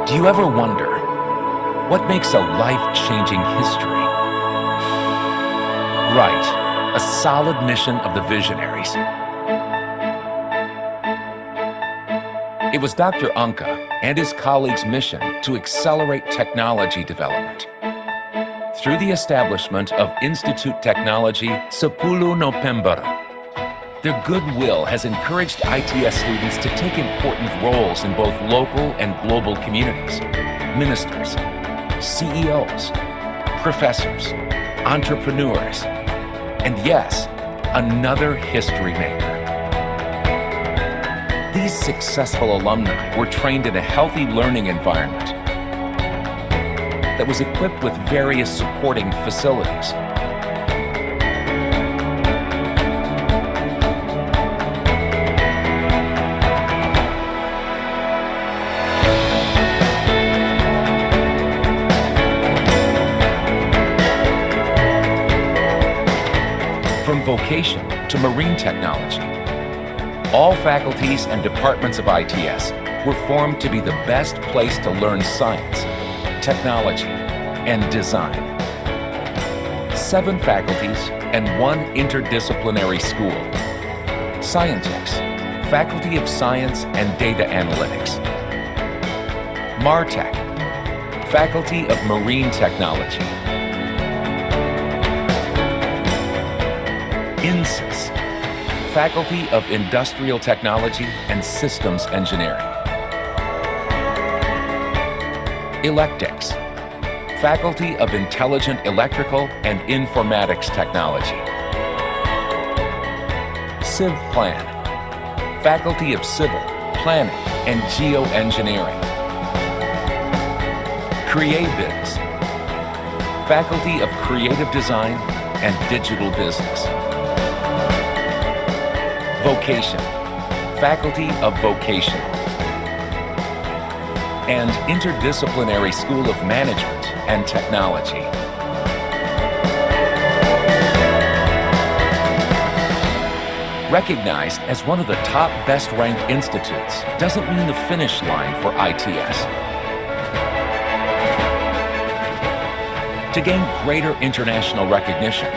Do you ever wonder what makes a life-changing history? Right, a solid mission of the visionaries. It was Dr. Anka and his colleagues' mission to accelerate technology development. Through the establishment of Institute Technology 10 November, their goodwill has encouraged ITS students to take important roles in both local and global communities, ministers, CEOs, professors, entrepreneurs, and yes, another history maker. These successful alumni were trained in a healthy learning environment that was equipped with various supporting facilities. From vocation to marine technology, all faculties and departments of ITS were formed to be the best place to learn science, technology, and design. 7 faculties and 1 interdisciplinary school. Scientex, Faculty of Science and Data Analytics. MARTech, Faculty of Marine Technology. INSYS, Faculty of Industrial Technology and Systems Engineering. Electex, Faculty of Intelligent Electrical and Informatics Technology. CivPlan, Faculty of Civil, Planning, and Geoengineering. CreaBiz, Faculty of Creative Design and Digital Business. Vocation, Faculty of Vocational. And Interdisciplinary School of Management and Technology. Recognized as one of the top best-ranked institutes doesn't mean the finish line for ITS. To gain greater international recognition,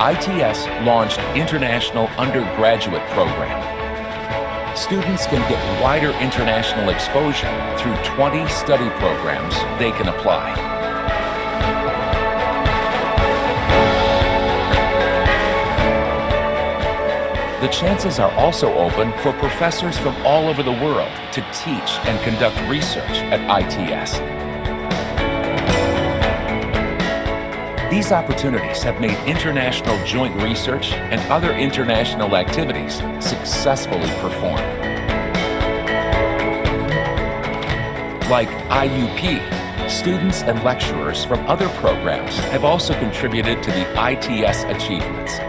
ITS launched International Undergraduate Program. Students can get wider international exposure through 20 study programs they can apply. The chances are also open for professors from all over the world to teach and conduct research at ITS. These opportunities have made international joint research and other international activities successfully performed. Like IUP, students and lecturers from other programs have also contributed to the ITS achievements.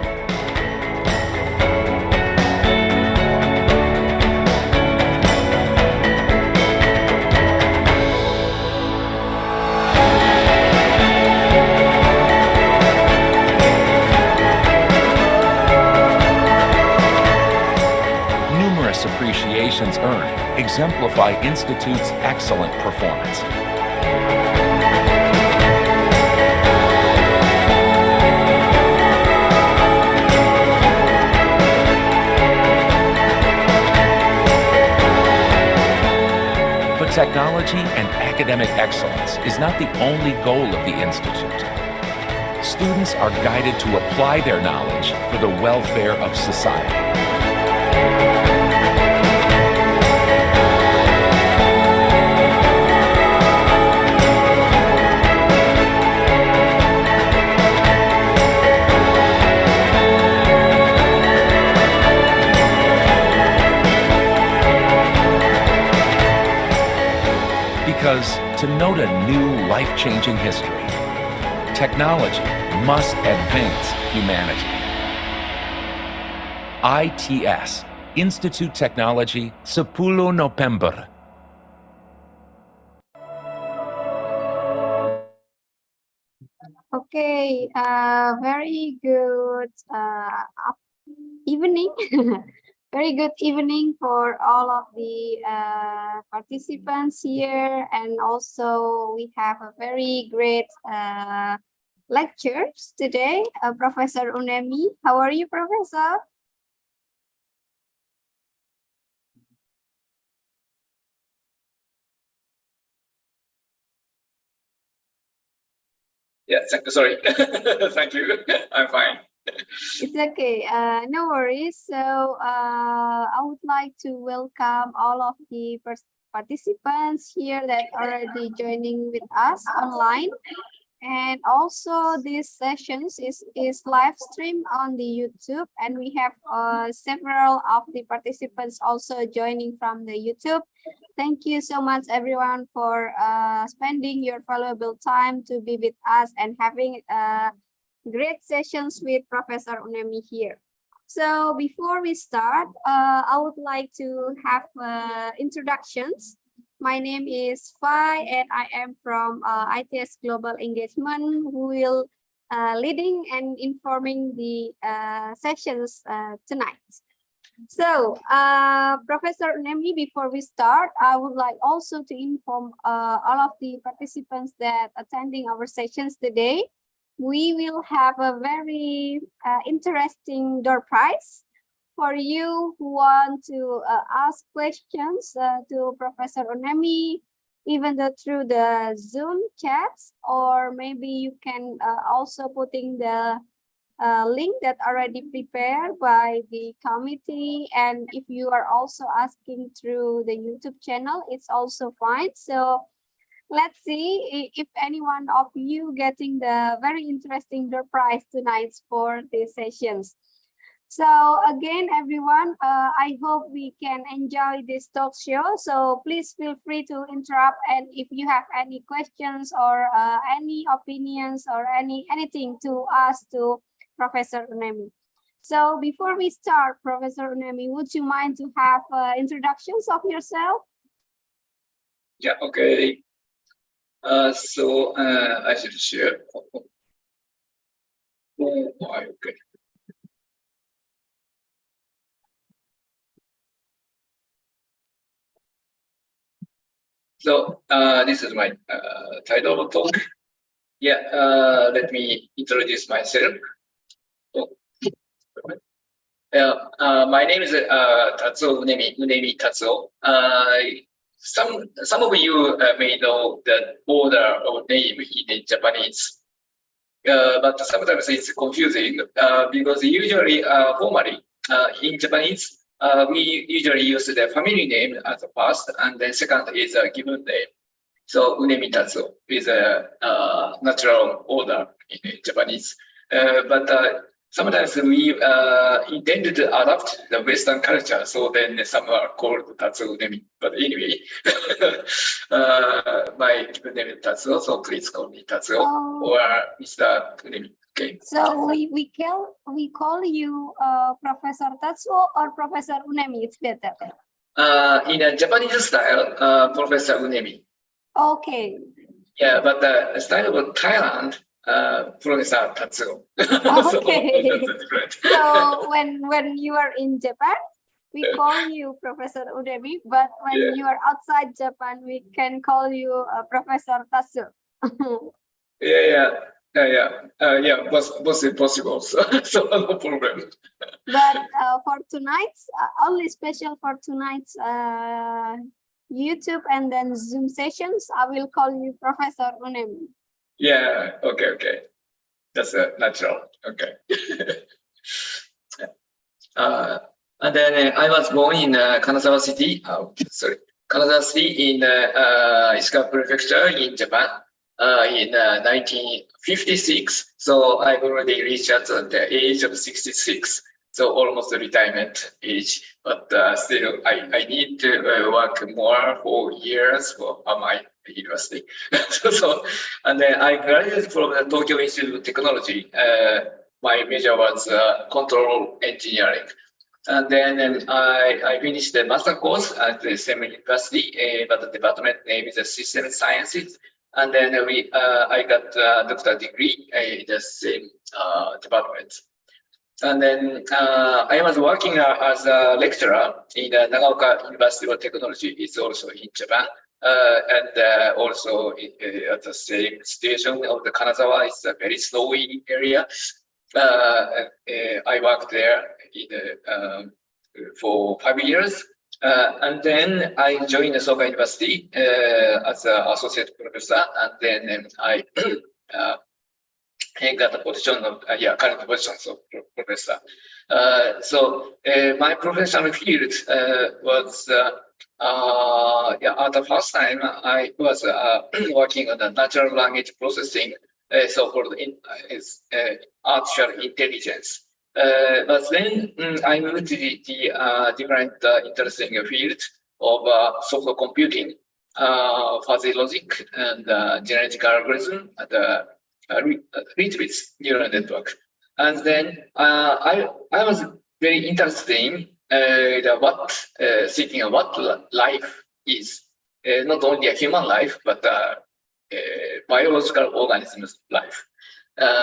Appreciations earned exemplify Institute's excellent performance. But technology and academic excellence is not the only goal of the Institute. Students are guided to apply their knowledge for the welfare of society. Because to note a new life-changing history, technology must advance humanity. ITS, Institute Technology, 10 November. Okay, very good evening. Very good evening for all of the participants here, and also we have a very great lectures today. Professor Unemi, how are you, Professor? Yeah, sorry. Thank you. I'm fine. It's okay. No worries. So I would like to welcome all of the participants here that are already joining with us online. And also this sessions is live stream on the YouTube, and we have several of the participants also joining from the YouTube. Thank you so much everyone for spending your valuable time to be with us and having great sessions with Professor Unemi here. So before we start, I would like to have introductions. My name is Fai, and I am from ITS Global Engagement, who will leading and informing the sessions tonight. So, Professor Unemi, before we start, I would like also to inform all of the participants that attending our sessions today. We will have a very interesting door prize for you who want to ask questions to Professor Unemi, even though through the Zoom chats, or maybe you can also putting the link that already prepared by the committee. And if you are also asking through the YouTube channel, it's also fine. So let's see if any one of you getting the very interesting door prize tonight for these sessions. So again, everyone, I hope we can enjoy this talk show. So please feel free to interrupt, and if you have any questions or any opinions or anything to ask to Professor Unemi. So before we start, Professor Unemi, would you mind to have introductions of yourself? Yeah, okay. So I should share. Okay. So this is my title of talk. Yeah, let me introduce myself. Oh. My name is Tatsuo Unemi Tatsuo. Some of you may know the order of name in Japanese, but sometimes it's confusing because usually formally in Japanese we usually use the family name as the first, and then second is a given name. So Unemi Tatsuo is a natural order in Japanese, but sometimes we intended to adapt the Western culture, so then some are called Tatsuo Unemi. But anyway, my given name is Tatsuo, so please call me Tatsuo or Mr. Unemi. Okay. So we call you Professor Tatsuo or Professor Unemi. It's better. In a Japanese style, Professor Unemi. Okay. Yeah, but the style of Thailand, Professor Tatsuo. Okay. So, so when you are in Japan, we call you Professor Unemi, but when you are outside Japan, we can call you Professor Tatsuo. Yeah, both possible, so no problem. But for tonight's, only special for tonight's YouTube and then Zoom sessions, I will call you Professor Unemi. Yeah, okay. That's natural, okay. And then I was born in Kanazawa City, Kanazawa City in Ishikawa Prefecture in Japan in 1956. So I've already reached at the age of 66. So almost retirement age, but still I need to work more for years for my university. And then I graduated from the Tokyo Institute of Technology. My major was control engineering. And then I finished the master course at the same university, but the department name is System Sciences. And then I got a doctoral degree in the same department. And then I was working as a lecturer in Nagaoka University of Technology. It's also in Japan. And also at the same station of the Kanazawa, it's a very snowy area. I worked there for 5 years. And then I joined the Soka University as an associate professor. And then I got the position of, current position of professor. So my professional field was, at the first time I was working on the natural language processing, so-called artificial intelligence. But then I moved to the different interesting field of software computing, fuzzy logic, and genetic algorithm, and rich neural network. And then I was very interested in seeking what life is, not only a human life, but biological organisms' life.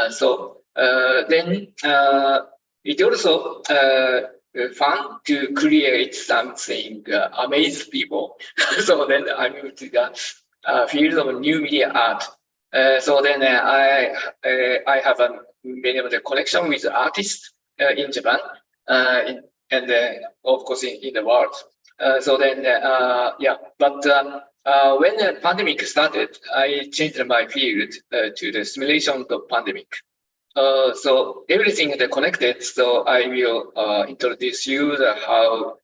So then it also fun to create something amaze people. So then I moved to the field of new media art. So then I have many of the connection with artists in Japan, and of course in the world. So then but when the pandemic started, I changed my field to the simulation of pandemic. So everything is connected. So I will introduce you how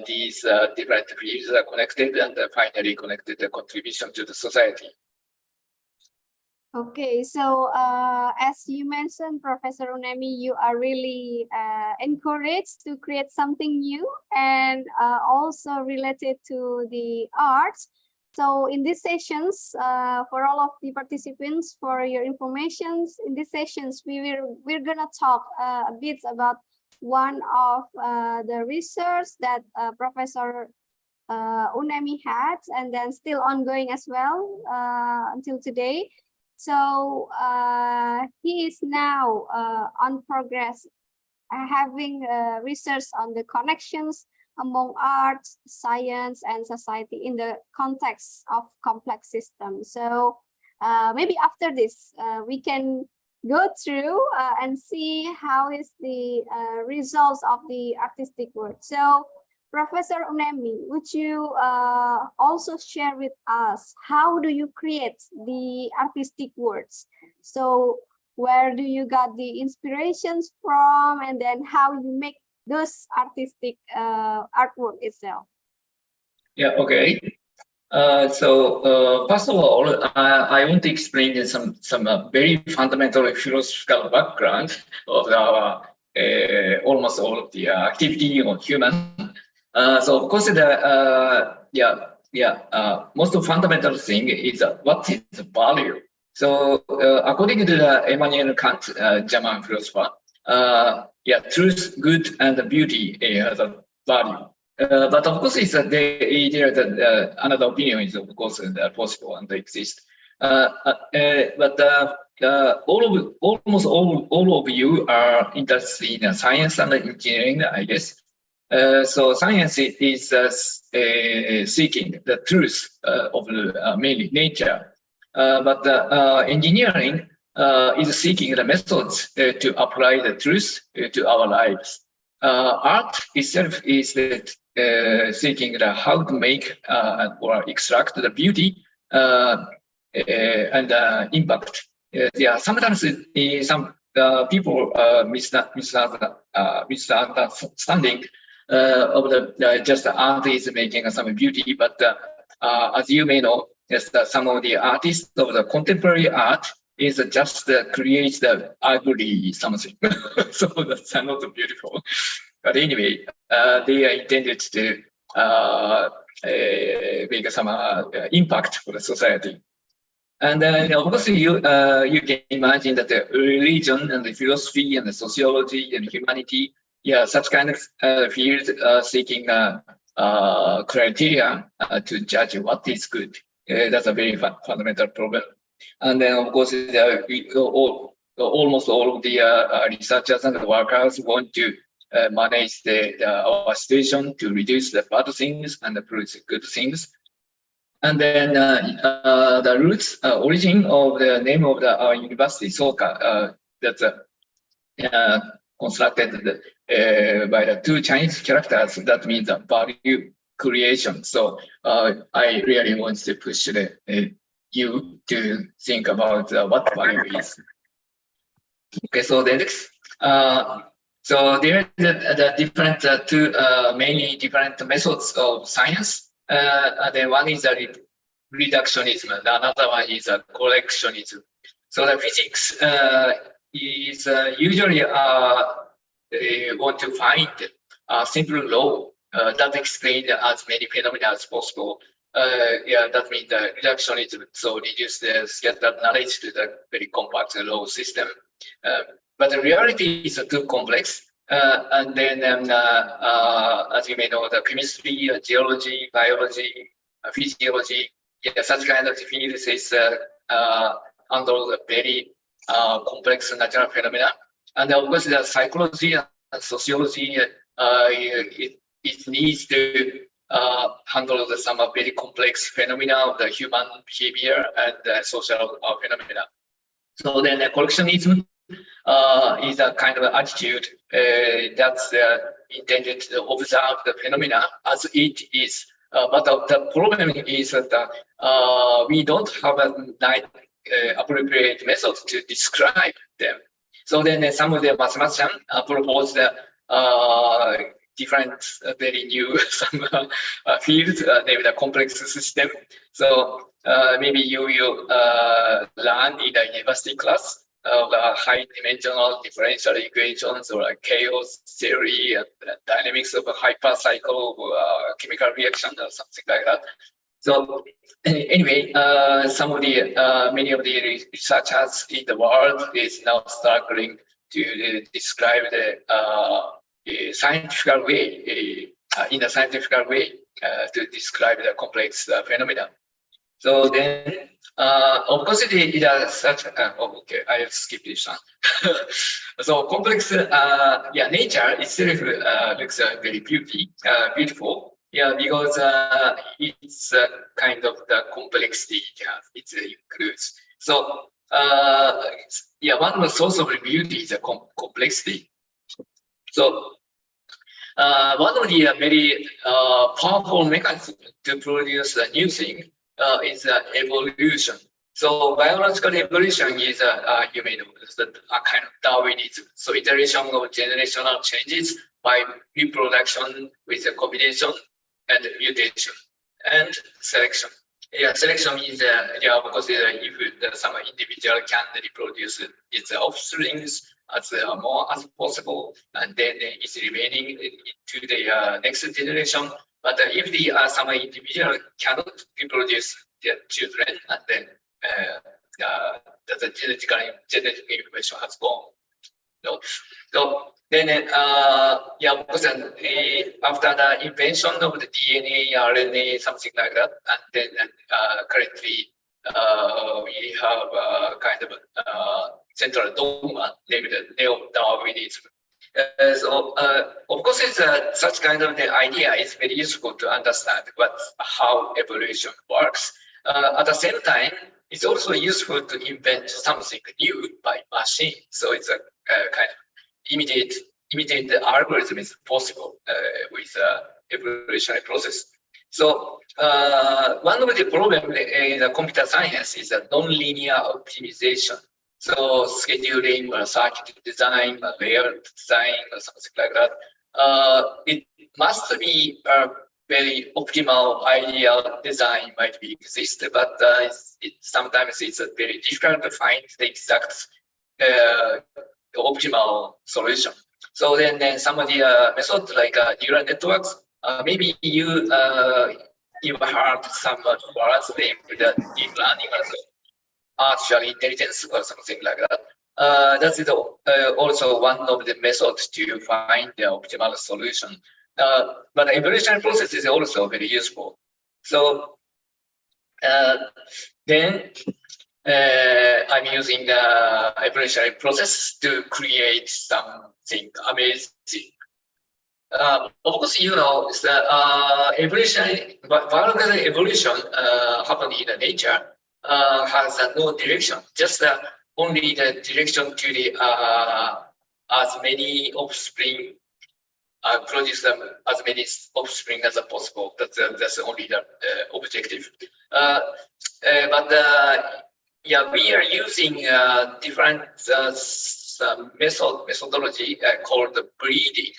these different fields are connected, and finally connected the contribution to the society. Okay, so as you mentioned, Professor Unemi, you are really encouraged to create something new and also related to the arts. So in these sessions, for all of the participants, for your information, in these sessions, we're gonna talk a bit about one of the research that Professor Unemi had, and then still ongoing as well until today. So he is now on progress, having research on the connections among art, science, and society in the context of complex systems. So maybe after this, we can go through and see how is the results of the artistic work. So Professor Unemi, would you also share with us how do you create the artistic works? So where do you got the inspirations from, and then how you make those artistic artwork itself? Yeah, okay. So first of all, I want to explain some very fundamental philosophical background of our almost all of the activity of human. So of course, the most fundamental thing is what is value. So according to the Immanuel Kant, German philosopher, truth, good, and beauty has a value. But of course, it's another opinion is of course possible and exist. But almost all of you are interested in science and engineering, I guess. So science is seeking the truth of mainly nature, but engineering is seeking the methods to apply the truth to our lives. Art itself is seeking how to make or extract the beauty and impact. Sometimes some people misunderstanding of the just art is making some beauty, but as you may know, yes, some of the artists of the contemporary art is just create the ugly something, so that's not beautiful. But anyway, they are intended to make some impact for the society. And of course, you can imagine that the religion and the philosophy and the sociology and humanity, such kind of field seeking criteria to judge what is good. That's a very fundamental problem. And then, of course, almost all of the researchers and workers want to manage our situation to reduce the bad things and produce good things. And then the roots, origin of the name of the university, Soka, that's constructed by the two Chinese characters. That means value creation. So I really want to push you to think about what value is. Okay, so the next, so there are the different mainly different methods of science. Then one is a reductionism, and another one is a collectionism. So the physics is usually want to find a simple law that explains as many phenomena as possible. Yeah, that means the reductionism. So reduce the scattered knowledge to the very compact law system. But the reality is too complex. And then, as you may know, the chemistry, geology, biology, physiology, yeah, such kind of fields is handle the very complex natural phenomena. And of course, the psychology and sociology, it needs to handle some very complex phenomena of the human behavior and social phenomena. So then collectionism is a kind of attitude that's intended to observe the phenomena as it is. But the problem is that we don't have a appropriate method to describe them. So then some of the mathematicians proposed different, very new fields named a complex system. So maybe you will learn in the university class of high-dimensional differential equations or chaos theory and dynamics of a hypercycle chemical reaction or something like that. So anyway, some of the many of the researchers in the world is now struggling to describe the scientific way, in a scientific way, to describe the complex phenomena. So then, of course, it has such. Okay, I have skipped this one. So complex, yeah, nature itself looks very beautiful. Yeah, because it's kind of the complexity it includes. So yeah, one of the source of beauty is the complexity. So one of the very powerful mechanisms to produce a new thing is evolution. So biological evolution is you may know, a kind of Darwinism. So iteration of generational changes by reproduction with a combination and mutation and selection. Yeah, selection means yeah, because if some individual can reproduce its offsprings as more as possible, and then it's remaining to the next generation. But if the some individual cannot reproduce their children, and then the genetic information has gone. So then, yeah, because after the invention of the DNA, RNA, something like that, and then currently we have kind of central dogma named neo-Darwinism. So, of course, it's such kind of the idea is very useful to understand how evolution works. At the same time, it's also useful to invent something new by machine. So it's a kind of imitate the algorithm is possible with evolutionary process. So one of the problems in computer science is a non-linear optimization. So scheduling or circuit design, or layout design, or something like that. It must be a very optimal ideal design might be exist, but sometimes it's very difficult to find the exact optimal solution. So then some of the methods like neural networks, maybe you heard some words named deep learning or artificial intelligence or something like that. That is also one of the methods to find the optimal solution. But the evolutionary process is also very useful. So then I'm using evolutionary process to create something amazing. Of course, you know, it's the evolutionary, but biological evolution happened in the nature has no direction, just only the direction to the as many offspring, produce them as many offspring as possible. That's only the objective. But yeah, we are using different methodology called breeding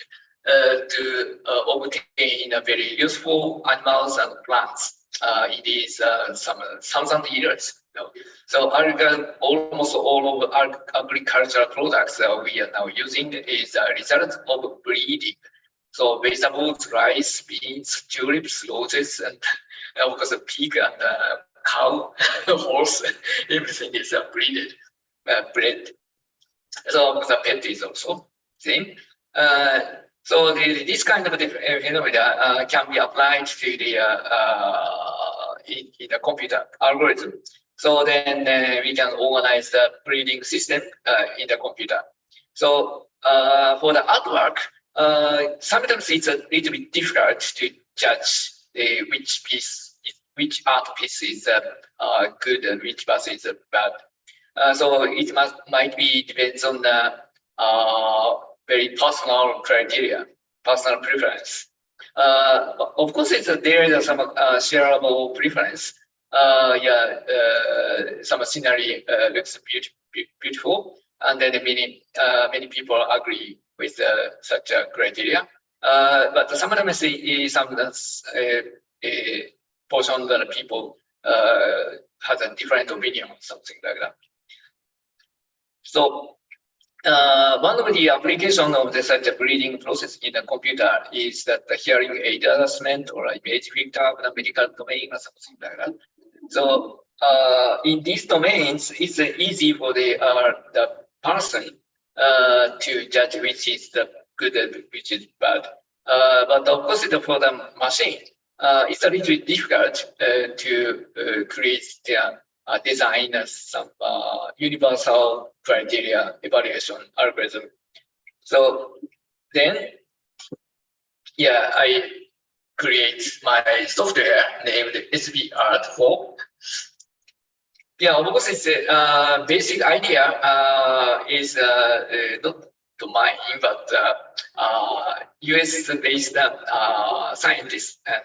to obtain a very useful animals and plants. It is some 1,000 years. You know. So almost all of our agricultural products we are now using is a result of breeding. So vegetables, rice, beans, tulips, roses, and of course a pig and cow, horse, everything is breeded, bred. So the pet is also same. So this kind of phenomena can be applied to the in the computer algorithm. So then we can organize the breeding system in the computer. So for the artwork, sometimes it's a little bit difficult to judge which art piece is good and which piece is bad. So it might be depends on the very personal criteria, personal preference. Of course, there is some shareable preference. Some scenery looks beautiful, and then many people agree with such a criteria. But sometimes some portion of the people has a different opinion, something like that. So one of the applications of such a breeding process in a computer is that the hearing aid adjustment or image filter of the medical domain or something like that. So in these domains, it's easy for the person to judge which is the good and which is bad. But of course, for the machine, it's a little bit difficult to create the design some universal criteria evaluation algorithm. So then, yeah, I create my software named SBArt4. Yeah, of course, it's a basic idea is not to mine, but US-based scientist and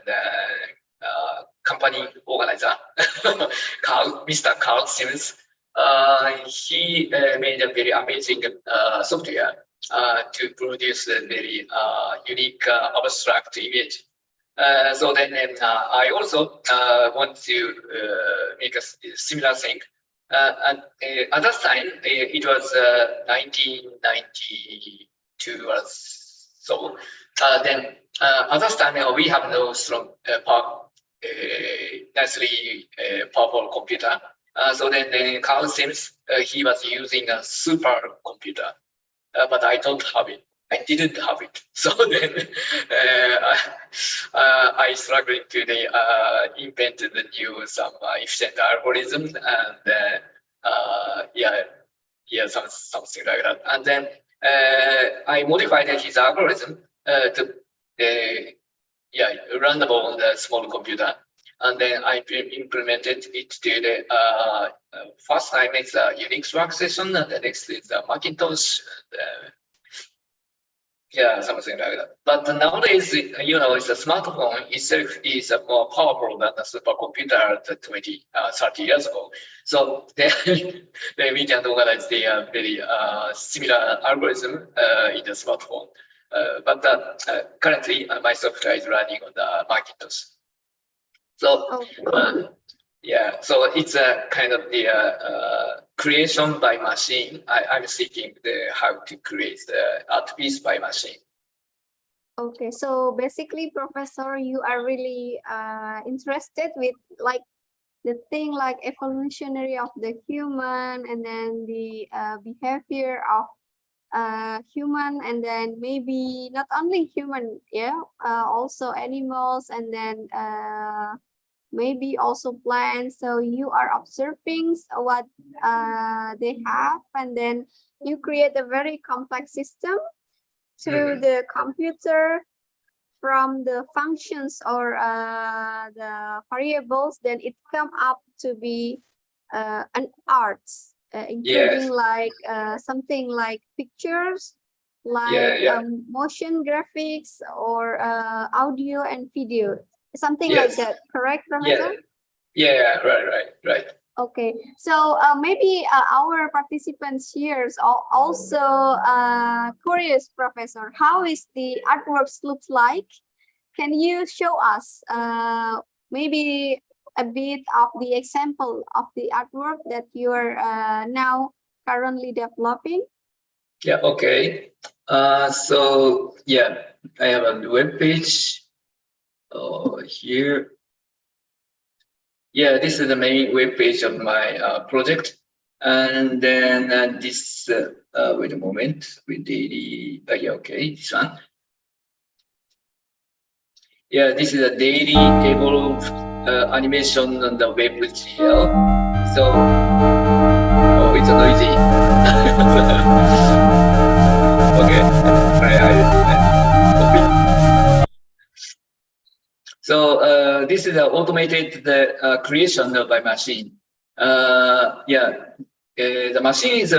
company organizer, Mr. Carl Simmons. He made a very amazing software to produce a very unique abstract image. So then I also want to make a similar thing. And at that time, it was 1992 or so. Then at that time, we have no strong nicely powerful computer. So then Carl Sims, he was using a supercomputer, but I don't have it. I didn't have it. So then I struggled to invent the new some efficient algorithm and something like that. And then I modified his algorithm to runnable on the small computer. And then I implemented it to the first time it's a Unix workstation, and the next is a Macintosh. Something like that. But nowadays, you know, it's a smartphone itself is more powerful than a supercomputer 20, 30 years ago. So then we can organize the very similar algorithm in the smartphone. But currently, my software is running on the Macintosh. So so it's a kind of the creation by machine. I'm seeking how to create the art piece by machine. Okay, so basically, Professor, you are really interested with like the thing like evolutionary of the human, and then the behavior of human, and then maybe not only human, also animals, and then maybe also plants. So you are observing what they have, and then you create a very complex system through the computer from the functions or the variables. Then it come up to be an arts, including like something like pictures, like motion graphics, or audio and video, something like that. Correct, Professor? Yeah, right. Okay, so maybe our participants here is also curious, Professor. How is the artworks look like? Can you show us maybe a bit of the example of the artwork that you are now currently developing? Yeah, okay. So yeah, I have a web page here. Yeah, this is the main web page of my project. And then this, wait a moment, with daily, okay, this one. Yeah, this is a daily evolved animation on the web GL. So, oh, it's noisy. Okay, so this is an automated creation by machine. The machine is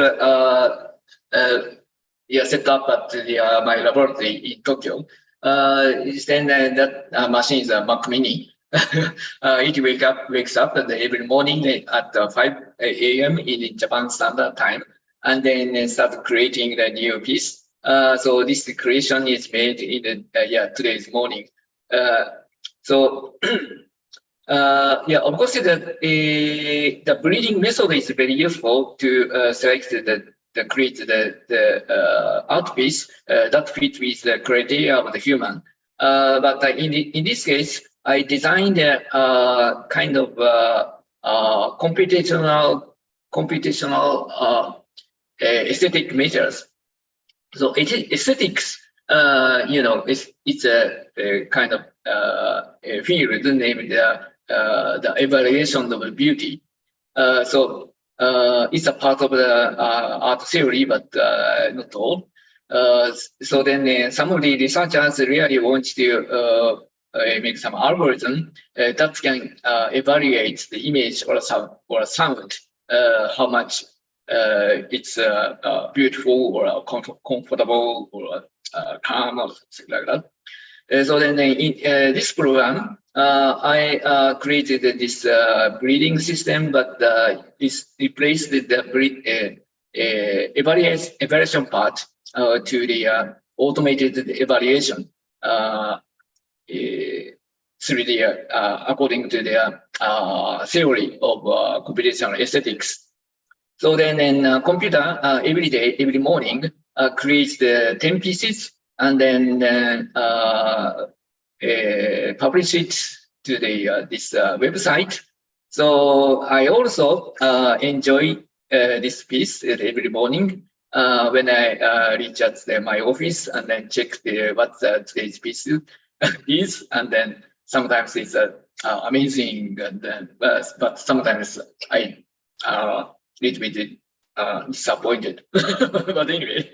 set up at my laboratory in Tokyo. Then that machine is a Mac Mini. It wakes up every morning at 5 a.m. in Japan Standard Time, and then start creating the new piece. So this creation is made in today's morning. So of course the breeding method is very useful to select create the art piece that fit with the criteria of the human. But in this case, I designed a kind of computational aesthetic measures. So aesthetics, it's a kind of a field named the evaluation of beauty. So it's a part of the art theory, but not all. So then some of the researchers really want to make some algorithm that can evaluate the image or sound, how much it's beautiful or comfortable or calm or something like that. So then in this program, I created this breeding system, but this replaced the evaluation part to the automated evaluation through the according to the theory of computational aesthetics. So then computer every day, every morning creates the 10 pieces and then publish it to the this website. So I also enjoy this piece every morning when I reach at my office and then check what today's piece is, and then sometimes it's amazing, and then but sometimes I little bit disappointed. But anyway.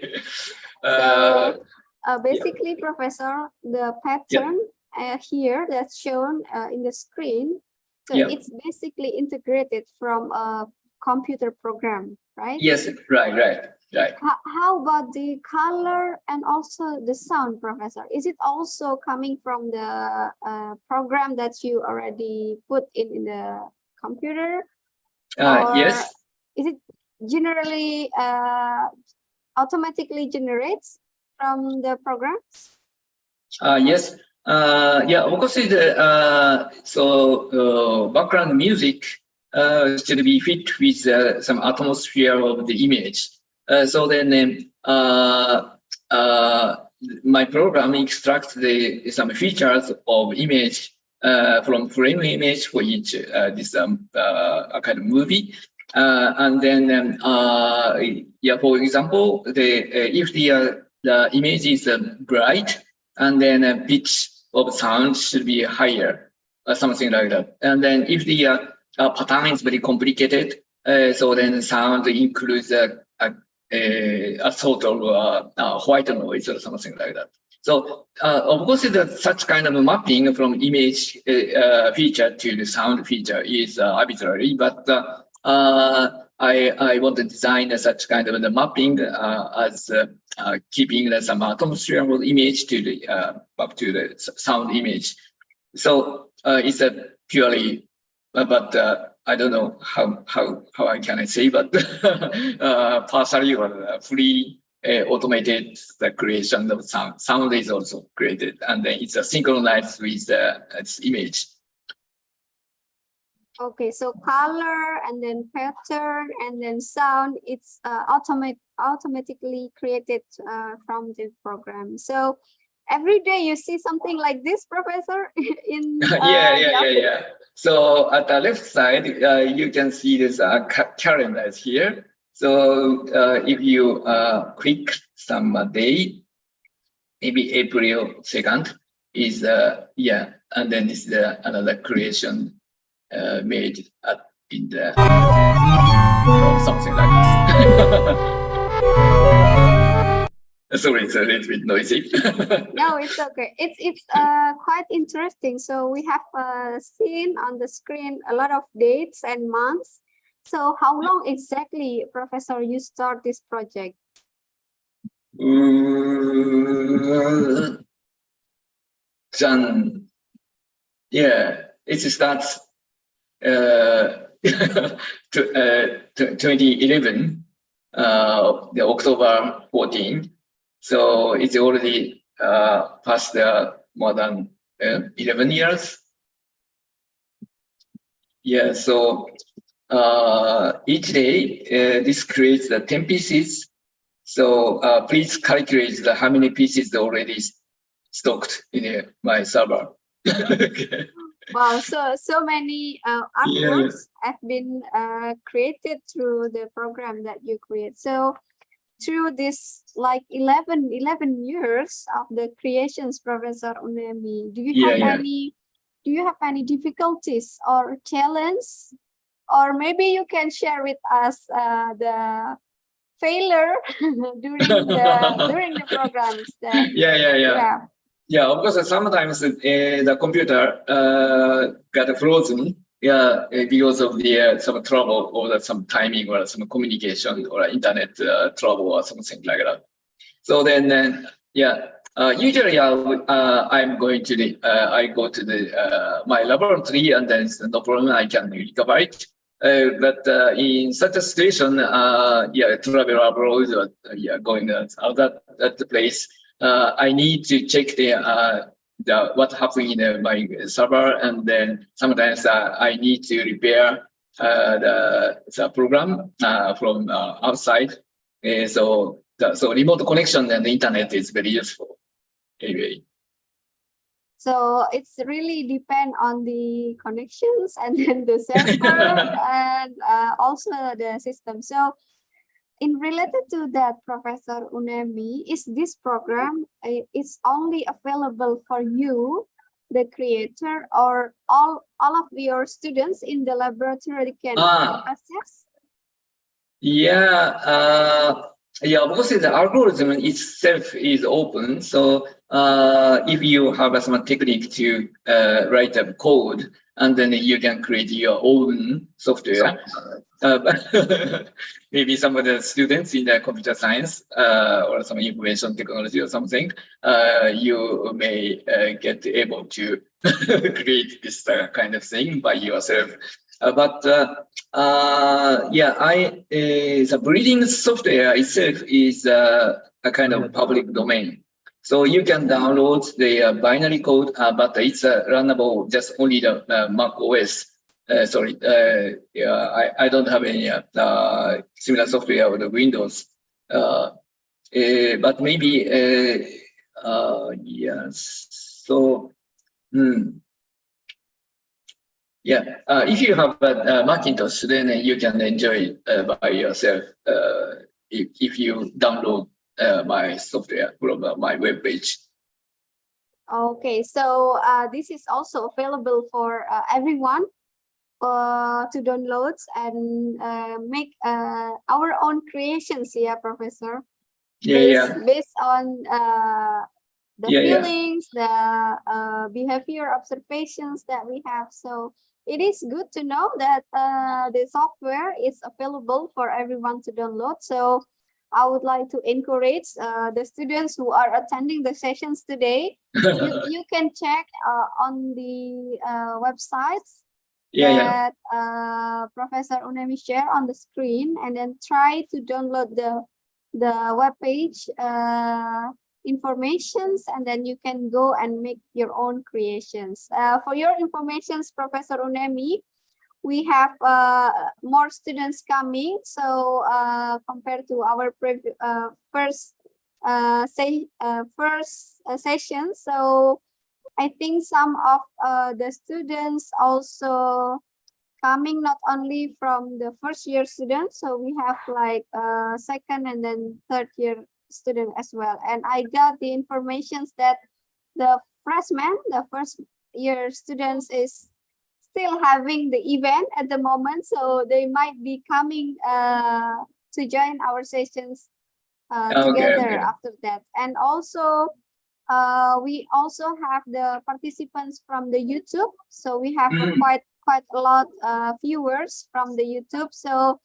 Basically, Professor, the pattern here that's shown in the screen, so it's basically integrated from a computer program, right? Yes, right. How about the color and also the sound, Professor? Is it also coming from the program that you already put in the computer? Yes. Is it generally automatically generates from the programs? Yes. Of course, background music should be fit with some atmosphere of the image. So then my program extracts some features of image from frame image for each this kind of movie. And then for example, if the image is bright, and then pitch of sound should be higher. something like that. And then if the pattern is very complicated, so then sound includes a sort of white noise or something like that. So of course, such kind of mapping from image feature to the sound feature is arbitrary, but I want to design such kind of the mapping as keeping some atmospheric image to the up to the sound image. So it's a purely, but I don't know how I can say, but partially or fully automated the creation of sound. Sound is also created, and then it's synchronized with its image. Okay, so color and then pattern and then sound, it's automatically created from the program. So every day you see something like this, Professor, in yeah. So at the left side, you can see this calendar here. So if you click some day, maybe April 2nd is and then this is another creation made in the something like this. Sorry, it's a little bit noisy. No, it's okay. It's quite interesting. So we have seen on the screen a lot of dates and months. So how long exactly, Professor, you start this project? It starts 2011, the October 14. So it's already past more than 11 years. Yeah, so each day this creates the 10 pieces. So please calculate how many pieces already stocked in my server. Okay. Wow, so many artworks have been created through the program that you create. So through this like 11 years of the creations, Professor Unemi, do you have any difficulties or challenge, or maybe you can share with us the failure during the programs? Yeah, of course, sometimes the computer got frozen, because of the some trouble or some timing or some communication or internet trouble or something like that. So then, usually I'm going to the I go to the my laboratory, and then no problem, I can recover it. But in such a situation, travel abroad or going out at the place, I need to check the what happened in my server, and then sometimes I need to repair the program from outside. So remote connection and the internet is very useful. Anyway. So it's really depend on the connections and then the server and also the system. So in related to that, Professor Unemi, is this program it's only available for you, the creator, or all of your students in the laboratory can access? Because the algorithm itself is open. So if you have some technique to write a code, and then you can create your own software. Maybe some of the students in the computer science or some information technology or something, you may get able to create this kind of thing by yourself. The breeding software itself is a kind of public domain. So you can download the binary code, but it's runnable just only the Mac OS. I don't have any similar software with the Windows. But maybe yes. So. If you have a Macintosh, then you can enjoy it by yourself if you download my software from my webpage. Okay, so this is also available for everyone to download and make our own creations, yeah, Professor. Based on the feelings, the behavior observations that we have. So it is good to know that the software is available for everyone to download. So I would like to encourage the students who are attending the sessions today. You can check on the websites that Professor Unemi share on the screen, and then try to download the web page informations, and then you can go and make your own creations. For your informations, Professor Unemi, we have more students coming. So compared to our first session, so I think some of the students also coming not only from the first year students, so we have like second and then third year student as well. And I got the informations that the freshmen, the first year students, is still having the event at the moment, so they might be coming to join our sessions together after that. And also we also have the participants from the YouTube, so we have quite a lot viewers from the YouTube. So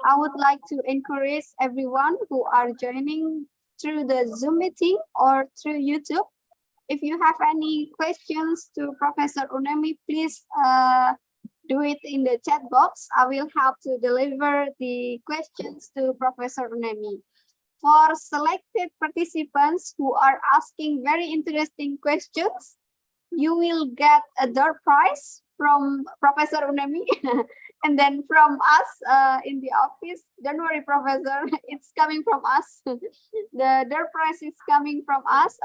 I would like to encourage everyone who are joining through the Zoom meeting or through YouTube. If you have any questions to Professor Unemi, please do it in the chat box. I will help to deliver the questions to Professor Unemi. For selected participants who are asking very interesting questions, you will get a door prize from Professor Unemi. And then from us in the office, don't worry, Professor, it's coming from us. The door prize is coming from us,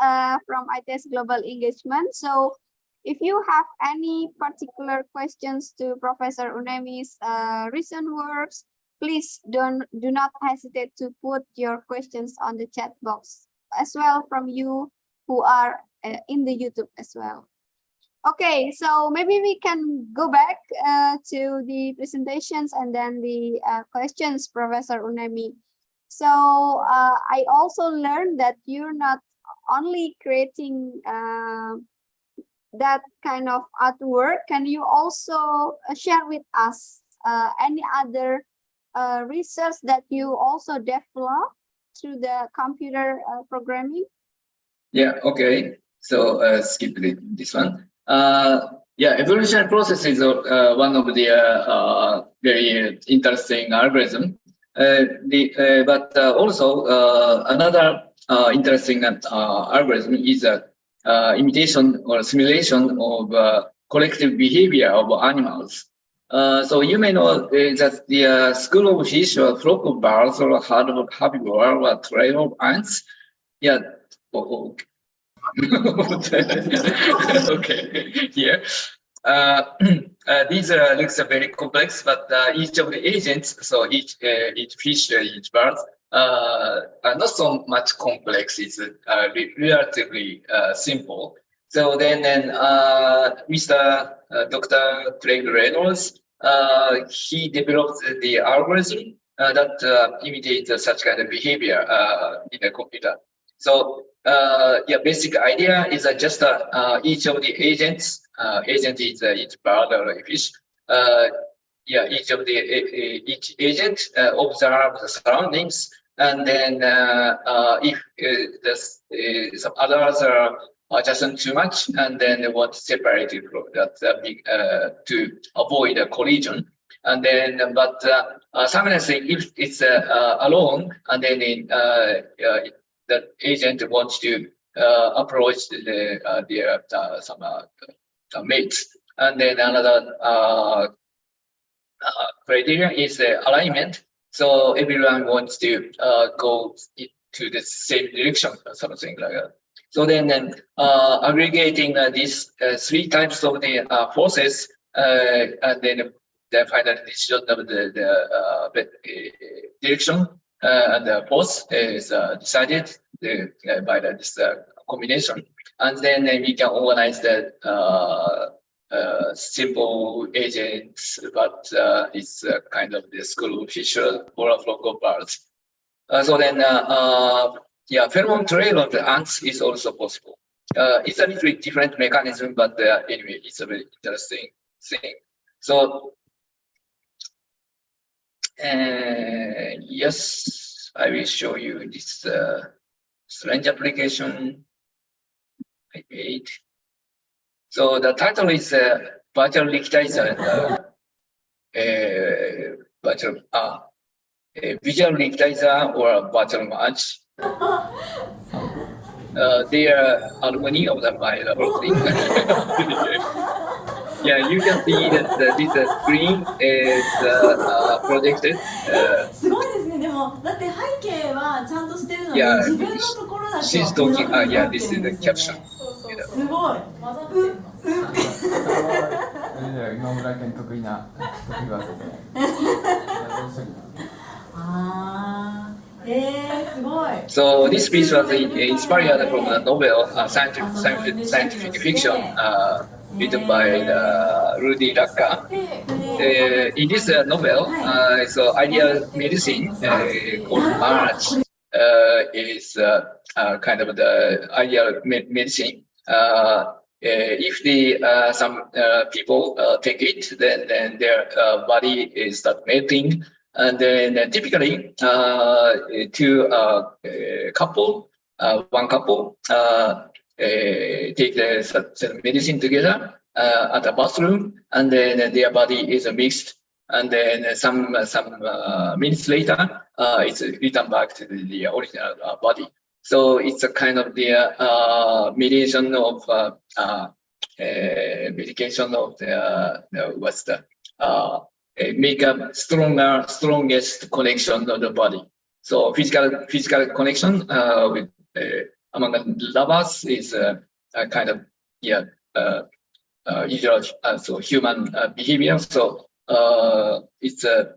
from ITS Global Engagement. So if you have any particular questions to Professor Unemi's recent works, please do not hesitate to put your questions on the chat box, as well from you who are in the YouTube as well. Okay, so maybe we can go back to the presentations and then the questions, Professor Unemi. So I also learned that you're not only creating that kind of artwork. Can you also share with us any other research that you also develop through the computer programming? Yeah, okay. So skip this one. Evolution process is one of the very interesting algorithm. But also another interesting algorithm is imitation or simulation of collective behavior of animals. So you may know that the school of fish or flock of birds or herd of herbivore or trail of ants. Yeah. Okay. Here. These looks very complex, but each of the agents, so each fish, each bird, are not so much complex. It's relatively simple. So then Mr. Dr. Craig Reynolds, he developed the algorithm that imitates such kind of behavior in a computer. So basic idea is just each of the agents, agent is each bird or a fish. Each of the each agent observes the surroundings, and then if some others are just too much, and then they want to separate it from that to avoid a collision. And then, but simultaneously, if it's alone, and then the agent wants to approach some mates, and then another criteria is alignment. So everyone wants to go to the same direction, or something like that. So then aggregating these three types of the forces, and then the final decision of the direction and the force is decided by this combination, and then we can organize the simple agents, but it's kind of the superficial or local parts. So then, yeah, pheromone trail of the ants is also possible. It's a little bit different mechanism, but anyway, it's a very interesting thing. So, yes, I will show you this strange application I made. So the title is virtual liquidizer and virtual visual liquidizer or virtual match. They are alumni of the my laboratory. Yeah, you can see that this screen is projected. すごいですね。でもだって背景はちゃんとしてるのに、 Yeah, 自分のところだけ she's はブロ talking. ックにな Yeah, って this るん is で the すよ caption. ね。すごい。混ざってます。今村君得意な得意技ですね。ああ、すごい。 So this piece was inspired from the novel scientific fiction written by Rudy Racca. In this novel, so ideal medicine called March is kind of the ideal medicine. If some people take it, then their body is start melting, and then typically one couple take the medicine together at a bathroom, and then their body is mixed, and then some minutes later, it's returned back to the original body. So it's a kind of the mediation of medication of make a strongest connection of the body. So physical connection with among the lovers is a kind of usual so human behavior. So it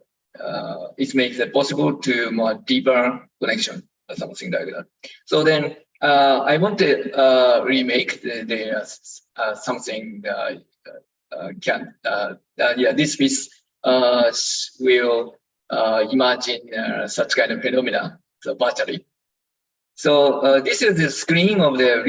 makes it possible to more deeper connection or something like that. So then I want to remake something this piece will imagine such kind of phenomena virtually. So this is the screen of the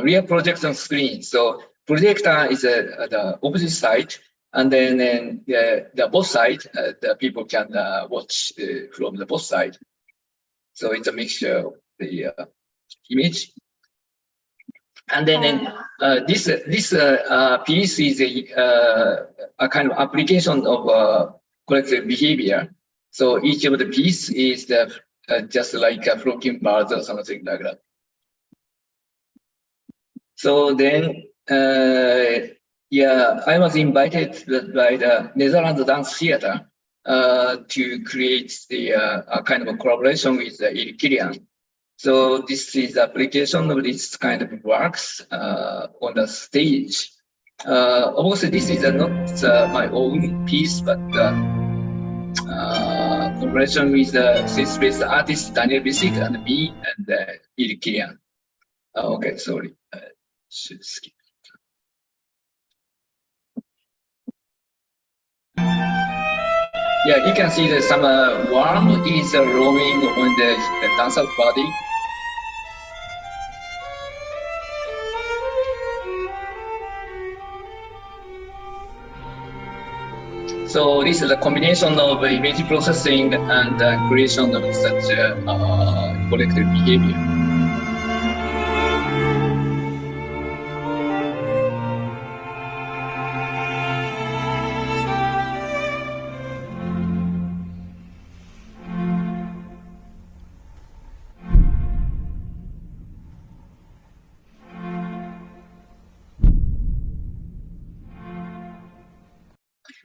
real projection screen. So projector is the opposite side, and then the both sides the people can watch from the both sides. So it's a mixture of the image. And then this piece is a kind of application of collective behavior. So each of the piece is just like a floating birds or something like that. So then, I was invited by the Netherlands Dance Theater to create a kind of a collaboration with Erik Kilian. So this is the application of this kind of works on the stage. Obviously, this is not my own piece, but collaboration with the Swiss-based artist Daniel Bissig and me and Erik Kilian. Okay, sorry, should skip. Yeah, you can see that some worm is roaming on the dancer's body. So this is a combination of image processing and creation of such collective behavior.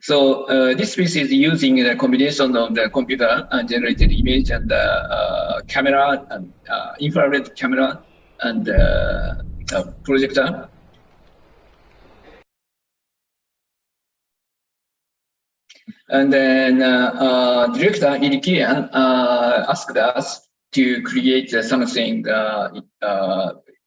So this piece is using a combination of the computer generated image and camera and infrared camera and projector. And then director Erik Kilian asked us to create something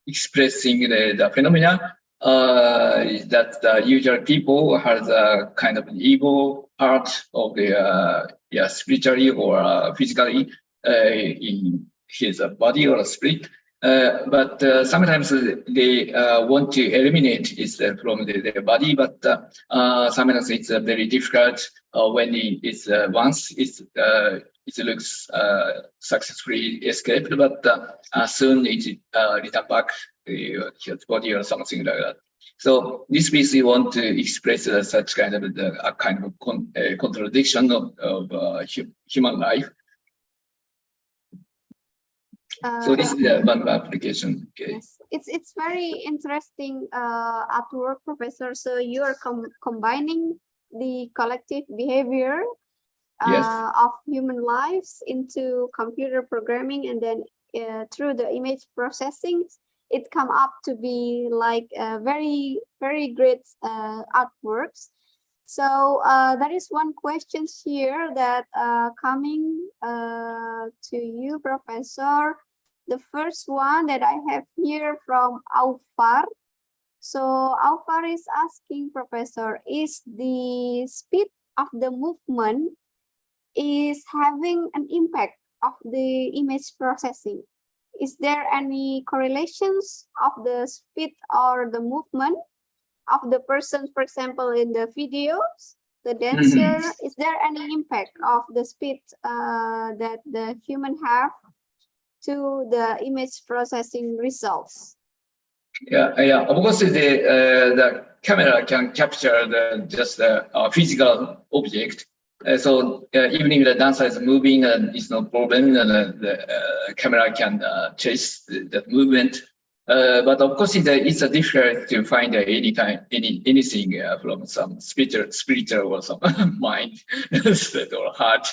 expressing the phenomena that the usual people has a kind of evil part of the spiritually or physically in his body or spirit. But sometimes they want to eliminate it from their body, but sometimes it's very difficult when it's once it looks successfully escaped, but soon it return back to his body or something like that. So this piece we want to express such kind of a kind of contradiction of human life. So this is one application. Okay. Yes, it's very interesting artwork, Professor. So you are combining the collective behavior Yes. of human lives into computer programming, and then through the image processing, it come up to be like very great artworks. So there is one question here that coming to you, Professor. The first one that I have here from Aufar. So Aufar is asking, Professor, is the speed of the movement is having an impact of the image processing? Is there any correlations of the speed or the movement of the person, for example, in the videos, the dancer? Is there any impact of the speed that the human have to the image processing results? Yeah. Of course, the camera can capture just the physical object. So even if the dancer is moving, it's no problem. The camera can chase that movement. But of course, it's difficult to find anything from some spiritual or some mind or heart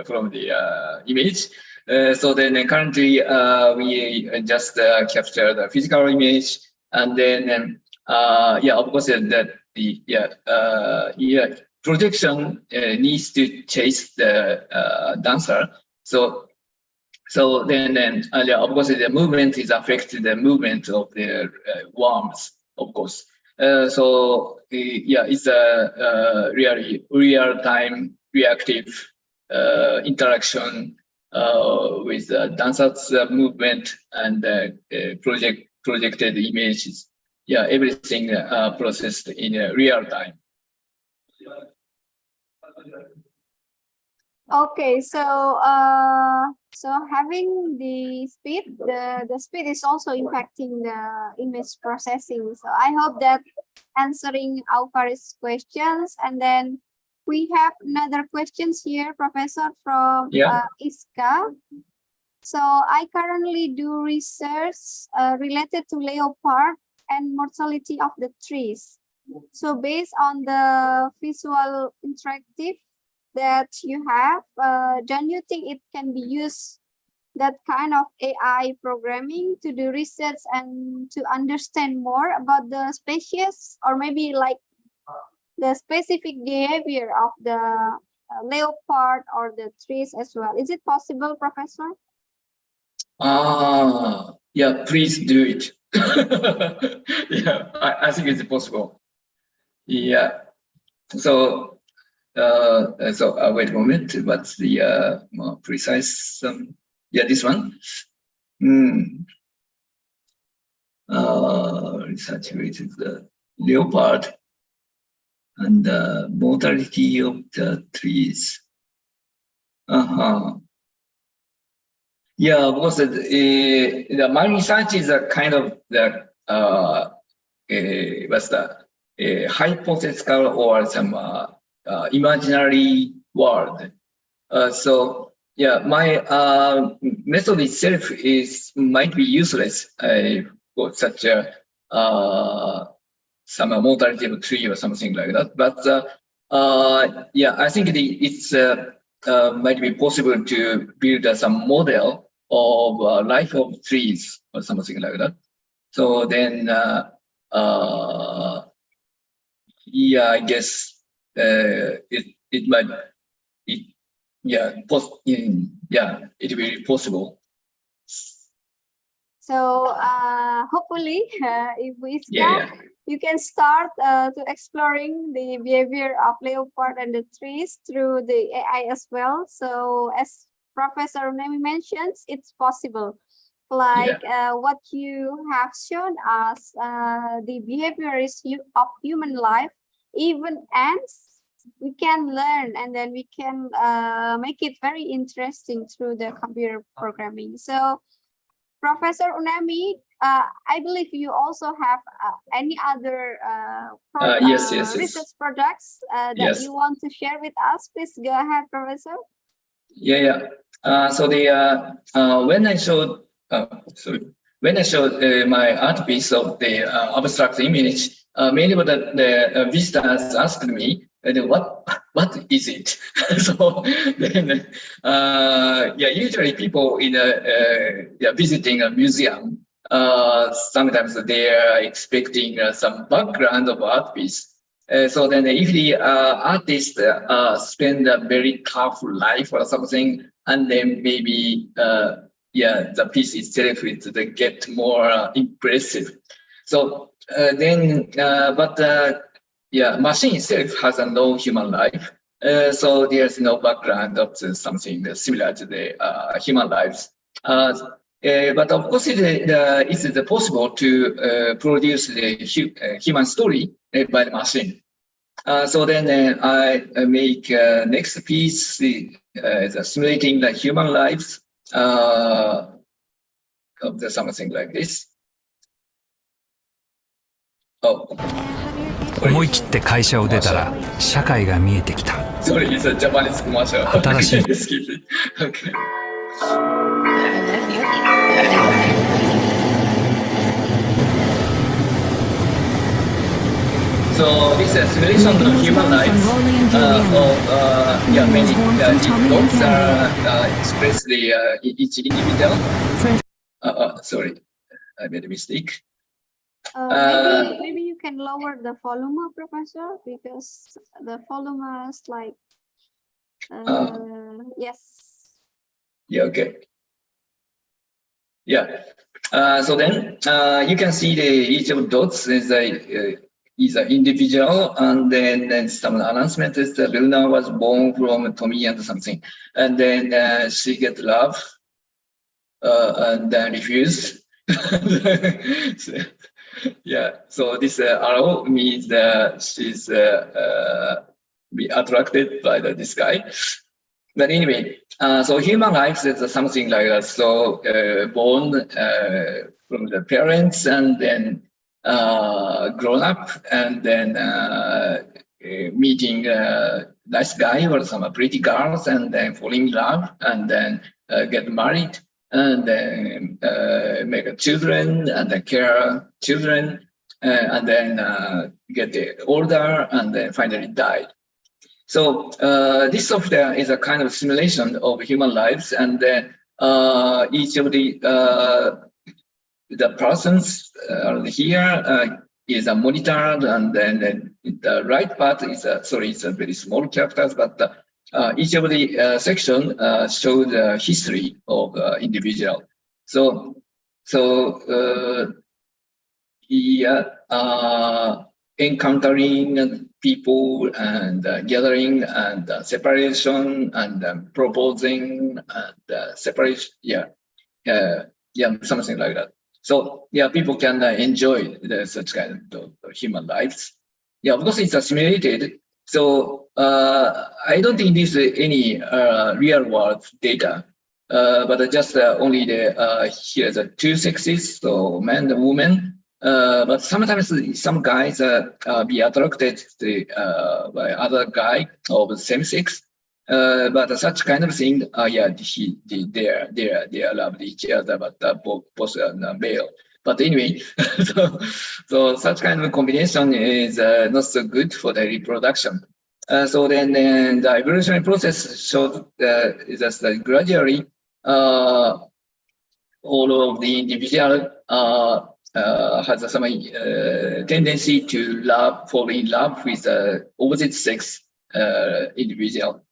from the image. So then currently we just capture the physical image, and then of course that the projection needs to chase the dancer. So then of course the movement is affected the movement of the worms, of course. So it's a really real-time reactive interaction with the dancer's movement and projected images. Yeah, everything processed in real time. Okay, so having the speed, the speed is also impacting the image processing. So I hope that answering Alvarez's questions. And then we have another questions here, Professor, from Iska. So I currently do research related to leopard and mortality of the trees. So based on the visual interactive that you have, don't you think it can be used, that kind of AI programming, to do research and to understand more about the species, or maybe like the specific behavior of the leopard or the trees as well? Is it possible, Professor? Yeah, please do it. Yeah, I think it's possible. Yeah. So wait a moment. What's the more precise? This one. Research related to the leopard and the mortality of the trees. Yeah, because my research is a kind of the what's the hypothetical or some imaginary world. So yeah, my method itself might be useless for such a some mortality of tree or something like that. But yeah, I think it's might be possible to build some model of life of trees or something like that. So then, yeah, I guess it might, it will be possible. So hopefully, if we Yeah, start, you can start to exploring the behavior of leopard and the trees through the AI as well. So as Professor Unemi mentions, it's possible. Like what you have shown us, the behavior of human life, even ants, we can learn and then we can make it very interesting through the computer programming. So Professor Unemi, I believe you also have any other yes. research projects that Yes. you want to share with us. Please go ahead, Professor. So when I showed my art piece of the abstract image, many of the visitors asked me, what is it? So then, usually people in visiting a museum, sometimes they are expecting some background of art piece. So then if the artist spend a very tough life or something, and then maybe the piece itself is get more impressive. So machine itself has a no human life. So there's no background of something similar to the human lives. But of course, it's possible to produce the human story by the machine. So then I make next piece, simulating the human lives of something like this. Oh. 思い切って会社を出たら社会が見えてきた。 Sorry, it's a Japanese commercial. 新しい Excuse me. Okay. So this is a simulation of human life of many dogs are expressly each individual. Sorry, I made a mistake. Maybe you can lower the volume, Professor, because the volume is like yes. Yeah, okay. Yeah. So then you can see each of dots is an individual, and then some announcement is that Luna was born from Tommy and something, and then she get love and then refused. So this arrow means that she's be attracted by this guy. But anyway, so human life is something like that. So born from the parents and then grown up and then meeting a nice guy or some pretty girls and then falling in love and then get married and then make children and then care children and then get older and then finally died. So this software is a kind of simulation of human lives, and each of the persons here is monitored, and then the right part is it's a very small characters, but each of the section shows the history of individual. Encountering people and gathering and separation and proposing and separation, something like that. So people can enjoy such kind of human lives. Of course it's simulated. So I don't think this is any real world data, but just only here the two sexes, so man and woman. But sometimes some guys be attracted to by other guy of the same sex. But such kind of thing, they love each other, but both are male. But anyway, so such kind of combination is not so good for the reproduction. So then the evolutionary process showed is that gradually all of the individual has some tendency to fall in love with the opposite sex individual.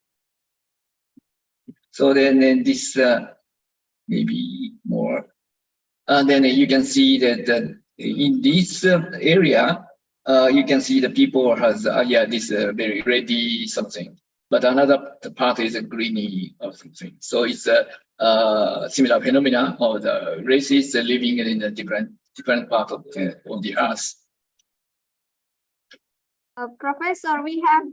So then this maybe more And then you can see that in this area, you can see the people has this very ready something, but another part is a greeny or something. So it's a similar phenomena of the races living in a different part of the earth. Professor, we have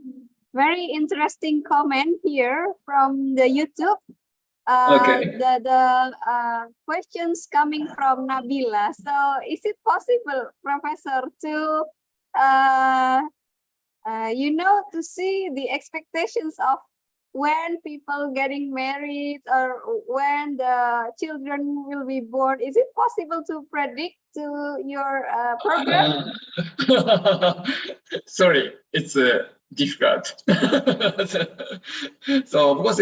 very interesting comment here from the YouTube. Okay. The questions coming from Nabila. So is it possible, Professor, to to see the expectations of when people getting married or when the children will be born? Is it possible to predict to your program? Sorry, it's difficult. So of course,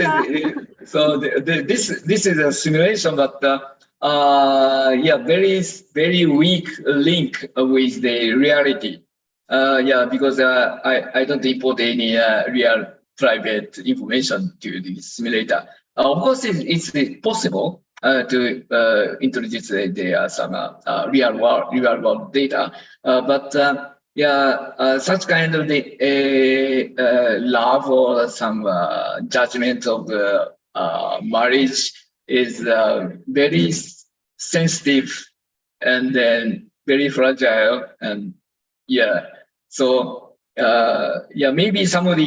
this is a simulation, but very weak link with the reality. Because I don't import any real private information to the simulator. Of course, it's possible to introduce some real world data, but such kind of the love or some judgment of the marriage is very sensitive and then very fragile, and so maybe some of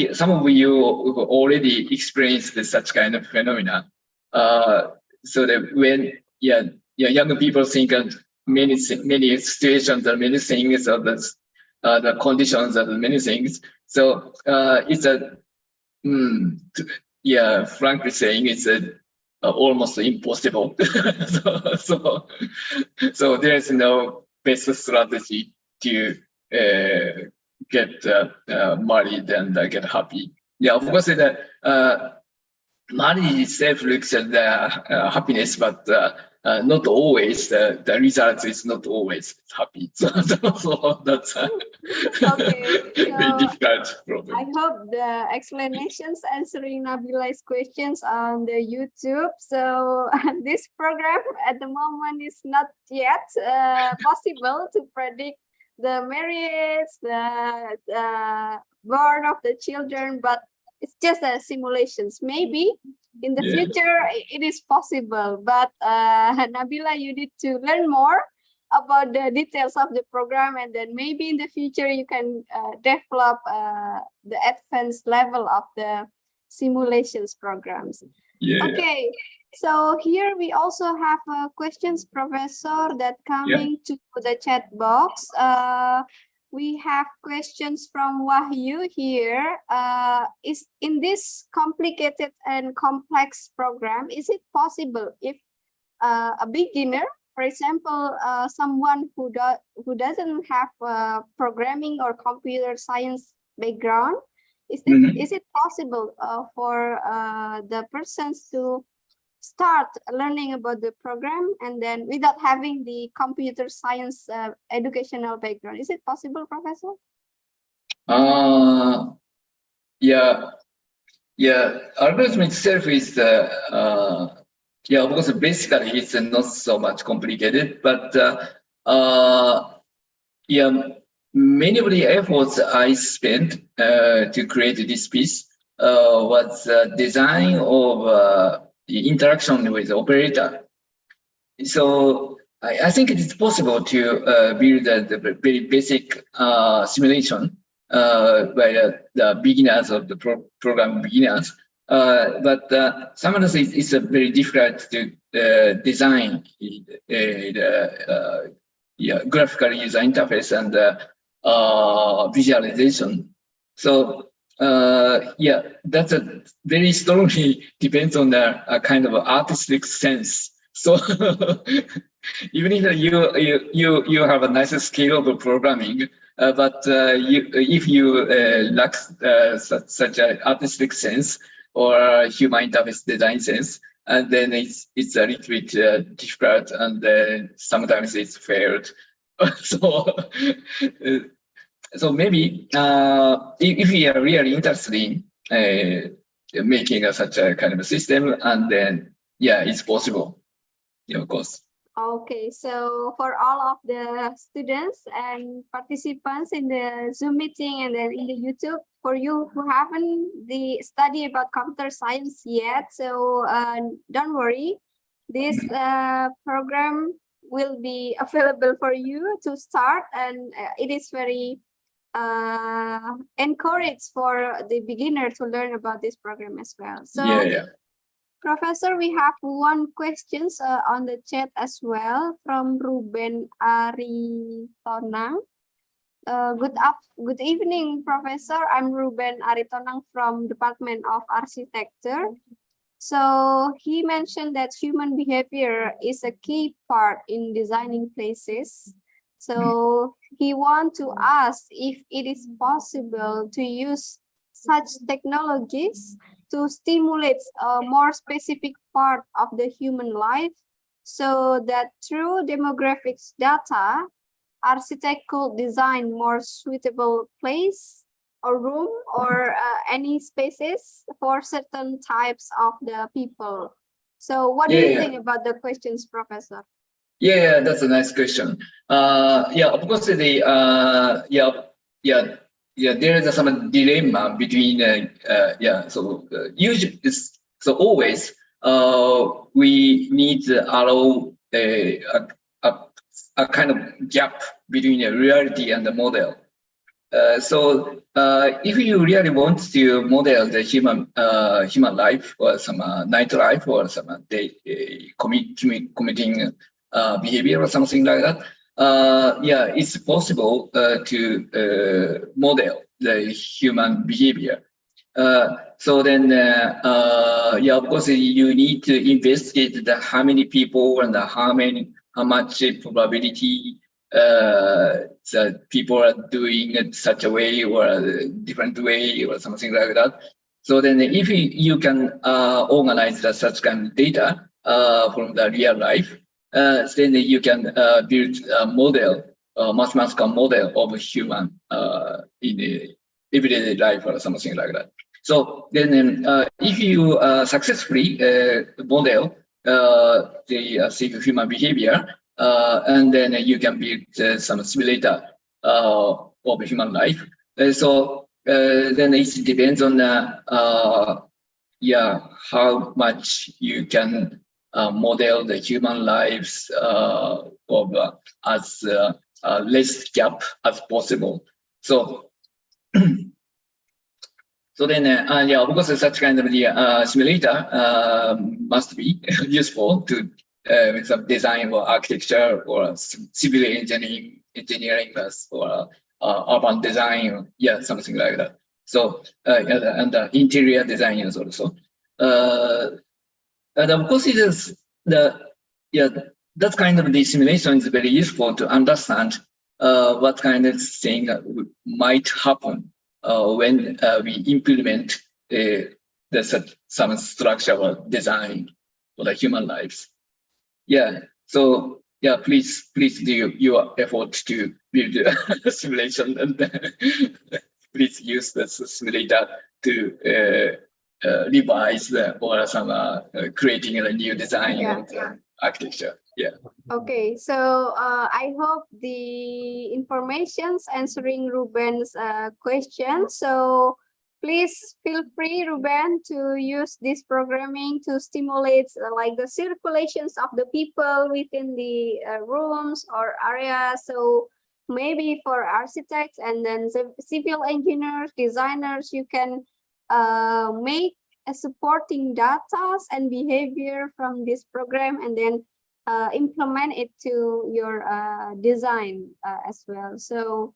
you already experienced such kind of phenomena. So that when younger people think of many situations or many things or the conditions of many things. So it's frankly saying, it's almost impossible. so there is no best strategy to get married and get happy. Of course, marriage itself looks at the happiness, but not always. The result is not always happy. So that's Okay. very difficult problem. I hope the explanations answering Nabila's questions on the YouTube. So this program at the moment is not yet possible to predict the marriage, the born of the children, but it's just a simulations. Maybe in the future it is possible, but Nabila, you need to learn more about the details of the program, and then maybe in the future you can develop the advanced level of the simulations programs. Okay. So here we also have questions, Professor, that coming to the chat box. We have questions from Wahyu here. Is in this complicated and complex program, is it possible if a beginner, for example, someone who doesn't have programming or computer science background, is it possible for the persons to start learning about the program and then without having the computer science educational background? Is it possible, Professor? Algorithm itself is of course, basically it's not so much complicated, but many of the efforts I spent to create this piece was design of the interaction with the operator. So I think it is possible to build the very basic simulation by the beginners of the program beginners. But sometimes it's very difficult to design the graphical user interface and visualization. So that's a very strongly depends on the kind of artistic sense. So even if you have a nice skill of programming, but if you lack such an artistic sense or human interface design sense, and then it's a little bit difficult, and sometimes it's failed. So maybe if we are really interested in making such a kind of a system, and then it's possible, of course. Okay, so for all of the students and participants in the Zoom meeting and then in the YouTube, for you who haven't the study about computer science yet, so don't worry, this program will be available for you to start, and it is very encouraged for the beginner to learn about this program as well. So. Yeah. Professor, we have one questions on the chat as well from Ruben Aritonang. Good evening, Professor. I'm Ruben Aritonang from Department of Architecture. So he mentioned that human behavior is a key part in designing places. So he wants to ask if it is possible to use such technologies to stimulate a more specific part of the human life so that through demographics data, architect could design more suitable place or room or any spaces for certain types of the people. So what do you think about the questions, Professor? Yeah, that's a nice question. Of course, there is some dilemma between usually so always we need to allow a kind of gap between the reality and the model. If you really want to model the human life or some night life or some day committing behavior or something like that, it's possible to model the human behavior. Of course, you need to investigate how many people and how much probability that people are doing it such a way or a different way or something like that. So then if you can organize such kind of data from the real life, then you can build a model, mathematical model of a human in the everyday life or something like that. So then if you successfully model the human behavior, and then you can build some simulator of human life. Then it depends on how much you can model the human lives of as less gap as possible. So of course, such kind of the simulator must be useful to with some design or architecture or civil engineering or urban design, something like that. So and interior designers also. And of course, it is that kind of the simulation is very useful to understand what kind of thing might happen when we implement some structure or design for the human lives. Please do your effort to build a simulation and please use the simulator to revise or some creating a new design of the architecture. Okay, so I hope the information's answering Ruben's question. So please feel free, Ruben, to use this programming to stimulate like the circulations of the people within the rooms or areas. So maybe for architects and then civil engineers, designers, you can make a supporting data and behavior from this program and then implement it to your design as well. So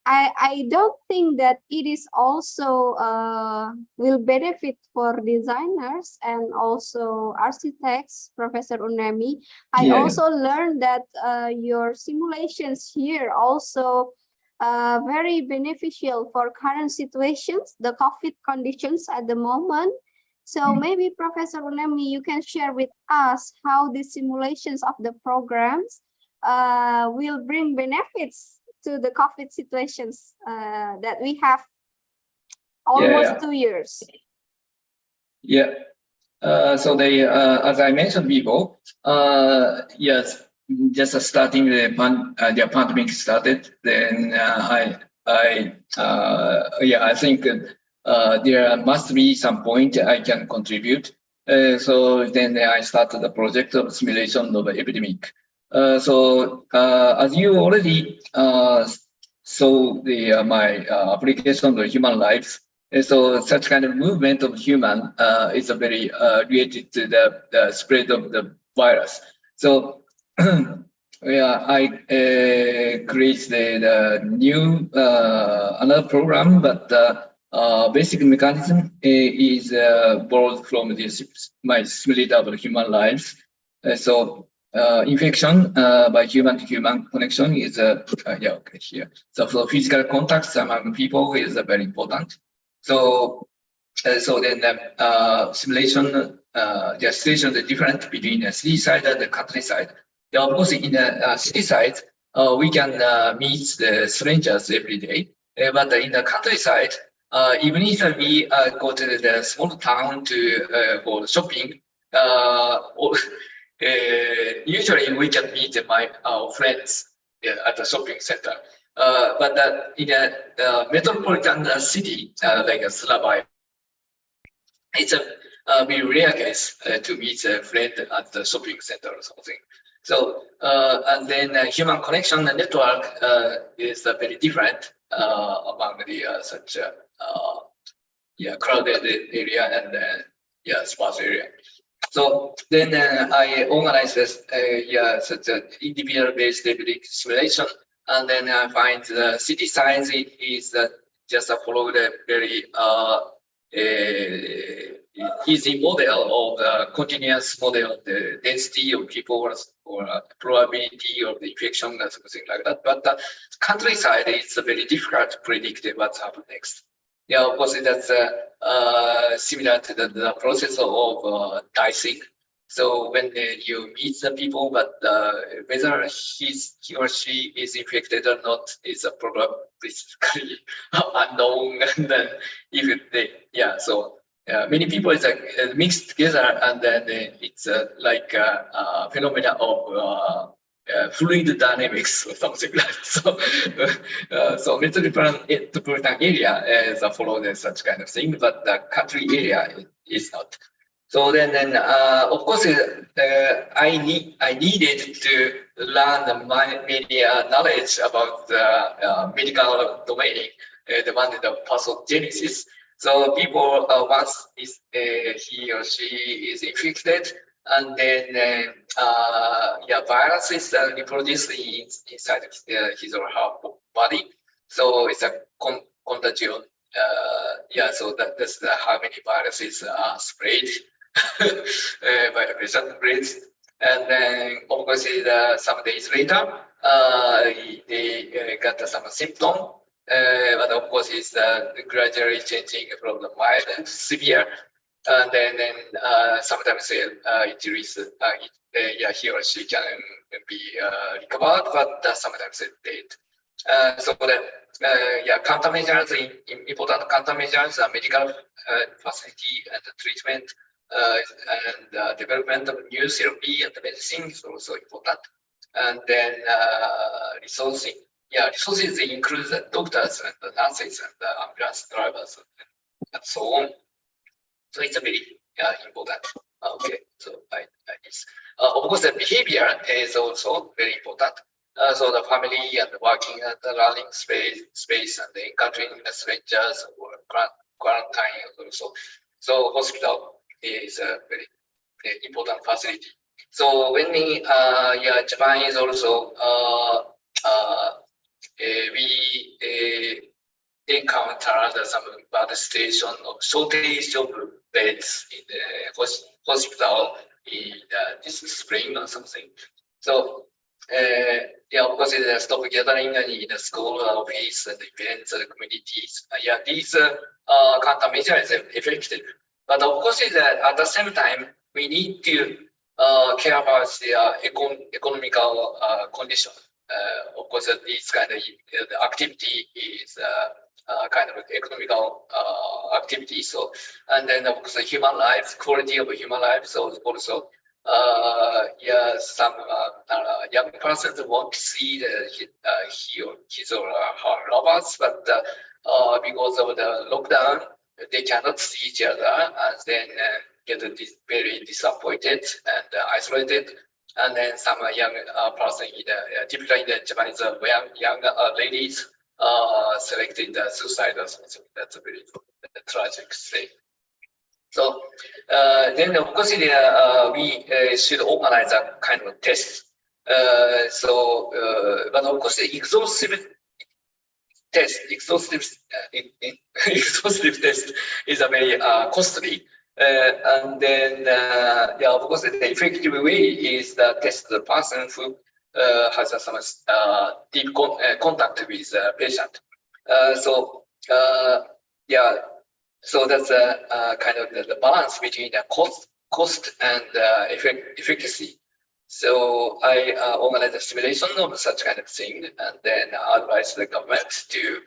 I don't think that it is also will benefit for designers and also architects, Professor Unemi. I also learned that your simulations here also very beneficial for current situations, the COVID conditions at the moment. So maybe Professor Unemi, you can share with us how the simulations of the programs will bring benefits to the COVID situations that we have almost 2 years. So they, as I mentioned before, yes, just starting the pandemic started, then I think there must be some point I can contribute. So then I started the project of simulation of epidemic. As you already saw my application of human lives. And so such kind of movement of human is very related to the spread of the virus. So I created the new another program, but basic mechanism is borrowed from this my simulator of human lives. Infection by human to human connection is here. So for physical contacts among people is very important. So then simulation, the situation is different between the city side and the countryside. Yeah, of course, in the city side, we can meet the strangers every day. But in the countryside, even if we go to the small town to for shopping, usually we can meet our friends at the shopping center. But in a metropolitan city like Surabaya, it's a very rare case to meet a friend at the shopping center or something. So and then human connection network is very different among the such crowded area and sparse area. So then I organized this such an individual-based epidemic simulation, and then I find the city size is just follow the very easy model of the continuous model of the density of people or probability of the infection or something like that. But the countryside, it's very difficult to predict what's happening next. Yeah, of course, that's similar to the process of dicing. So when you meet the people, but whether he or she is infected or not is a basically unknown. And then if they, so many people is mixed together, and then it's like a phenomena of fluid dynamics or something like that. So metropolitan area is follow such kind of thing, but the country area is not. So then of course, I needed to learn many knowledge about the medical domain, the one the pathogenesis. So people once he or she is infected, and then viruses reproduced inside his or her body. So it's a contagion. So that's how many viruses are spread by the patient breeds. And then obviously some days later, they got some symptom. But of course, it's gradually changing from the mild and severe. And then sometimes it is he or she can be recovered, but sometimes it dead. So that countermeasures, important countermeasures, medical facility and treatment and development of new therapy and medicine is also important. And then resources. Resources include the doctors and the nurses and the ambulance drivers and so on. So it's a very important. Okay, so of course the behavior is also very important. So the family and the working and the learning space and the encountering the strangers or quarantine also. So hospital is a very important facility. So when Japan is also we encounter some bad situation of shortage of beds in the hospital in this spring or something. So of course, stop gathering in the school, office, and events, and communities. These countermeasures is effective. But of course, at the same time, we need to care about the economical condition. Of course, this kind of activity is kind of economical activity. So, and then of course, human lives, quality of human lives also. Some young persons want to see his or her lovers, but because of the lockdown, they cannot see each other, and then get very disappointed and isolated. And then some young person, typically in the Japanese, young ladies selected the suicide or something. That's a very tragic thing. So then, of course, we should organize a kind of test. But of course, the exhaustive test is a very costly. And then, of course, the effective way is to test the person who has some deep contact with the patient. So that's kind of the balance between the cost and efficacy. So I organize a simulation of such kind of thing, and then advise the government to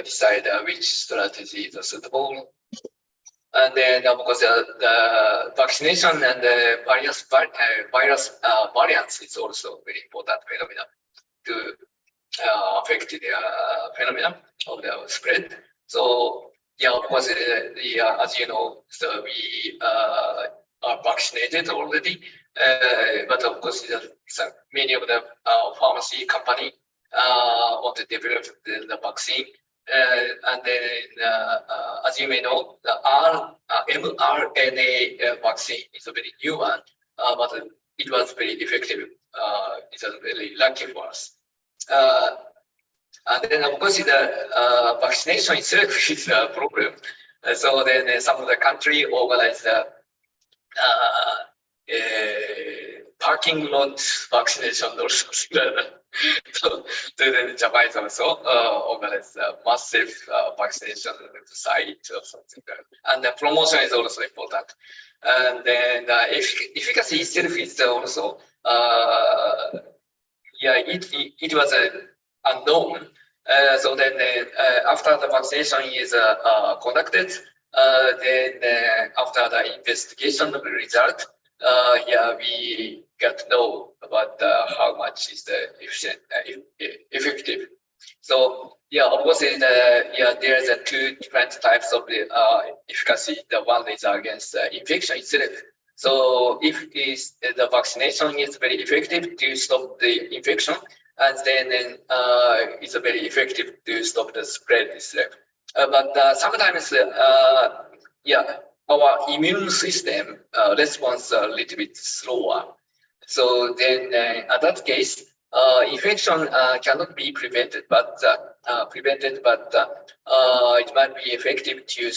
decide which strategy is suitable. And then, of course, the vaccination and the virus variants is also very important phenomenon to affect the phenomenon of the spread. So, of course, as you know, so we are vaccinated already, but of course, many of the pharmacy company want to develop the vaccine. And then, as you may know, the mRNA vaccine is a very new one, but it was very effective. It was very lucky for us. And then, of course, the vaccination itself is a problem. So then some of the country organized parking lot vaccination or something like that. So then Japan is also organized a massive vaccination site or something like that. And the promotion is also important. And then the efficacy itself is also, it was unknown. So then after the vaccination is conducted, then after the investigation of the result, we got to know about how much is the effective. So of course, there's two different types of the efficacy. The one is against infection itself. So if the vaccination is very effective to stop the infection, and then it's very effective to stop the spread itself. But sometimes, our immune system responds a little bit slower. So then, at that case, infection cannot be prevented, but it might be effective to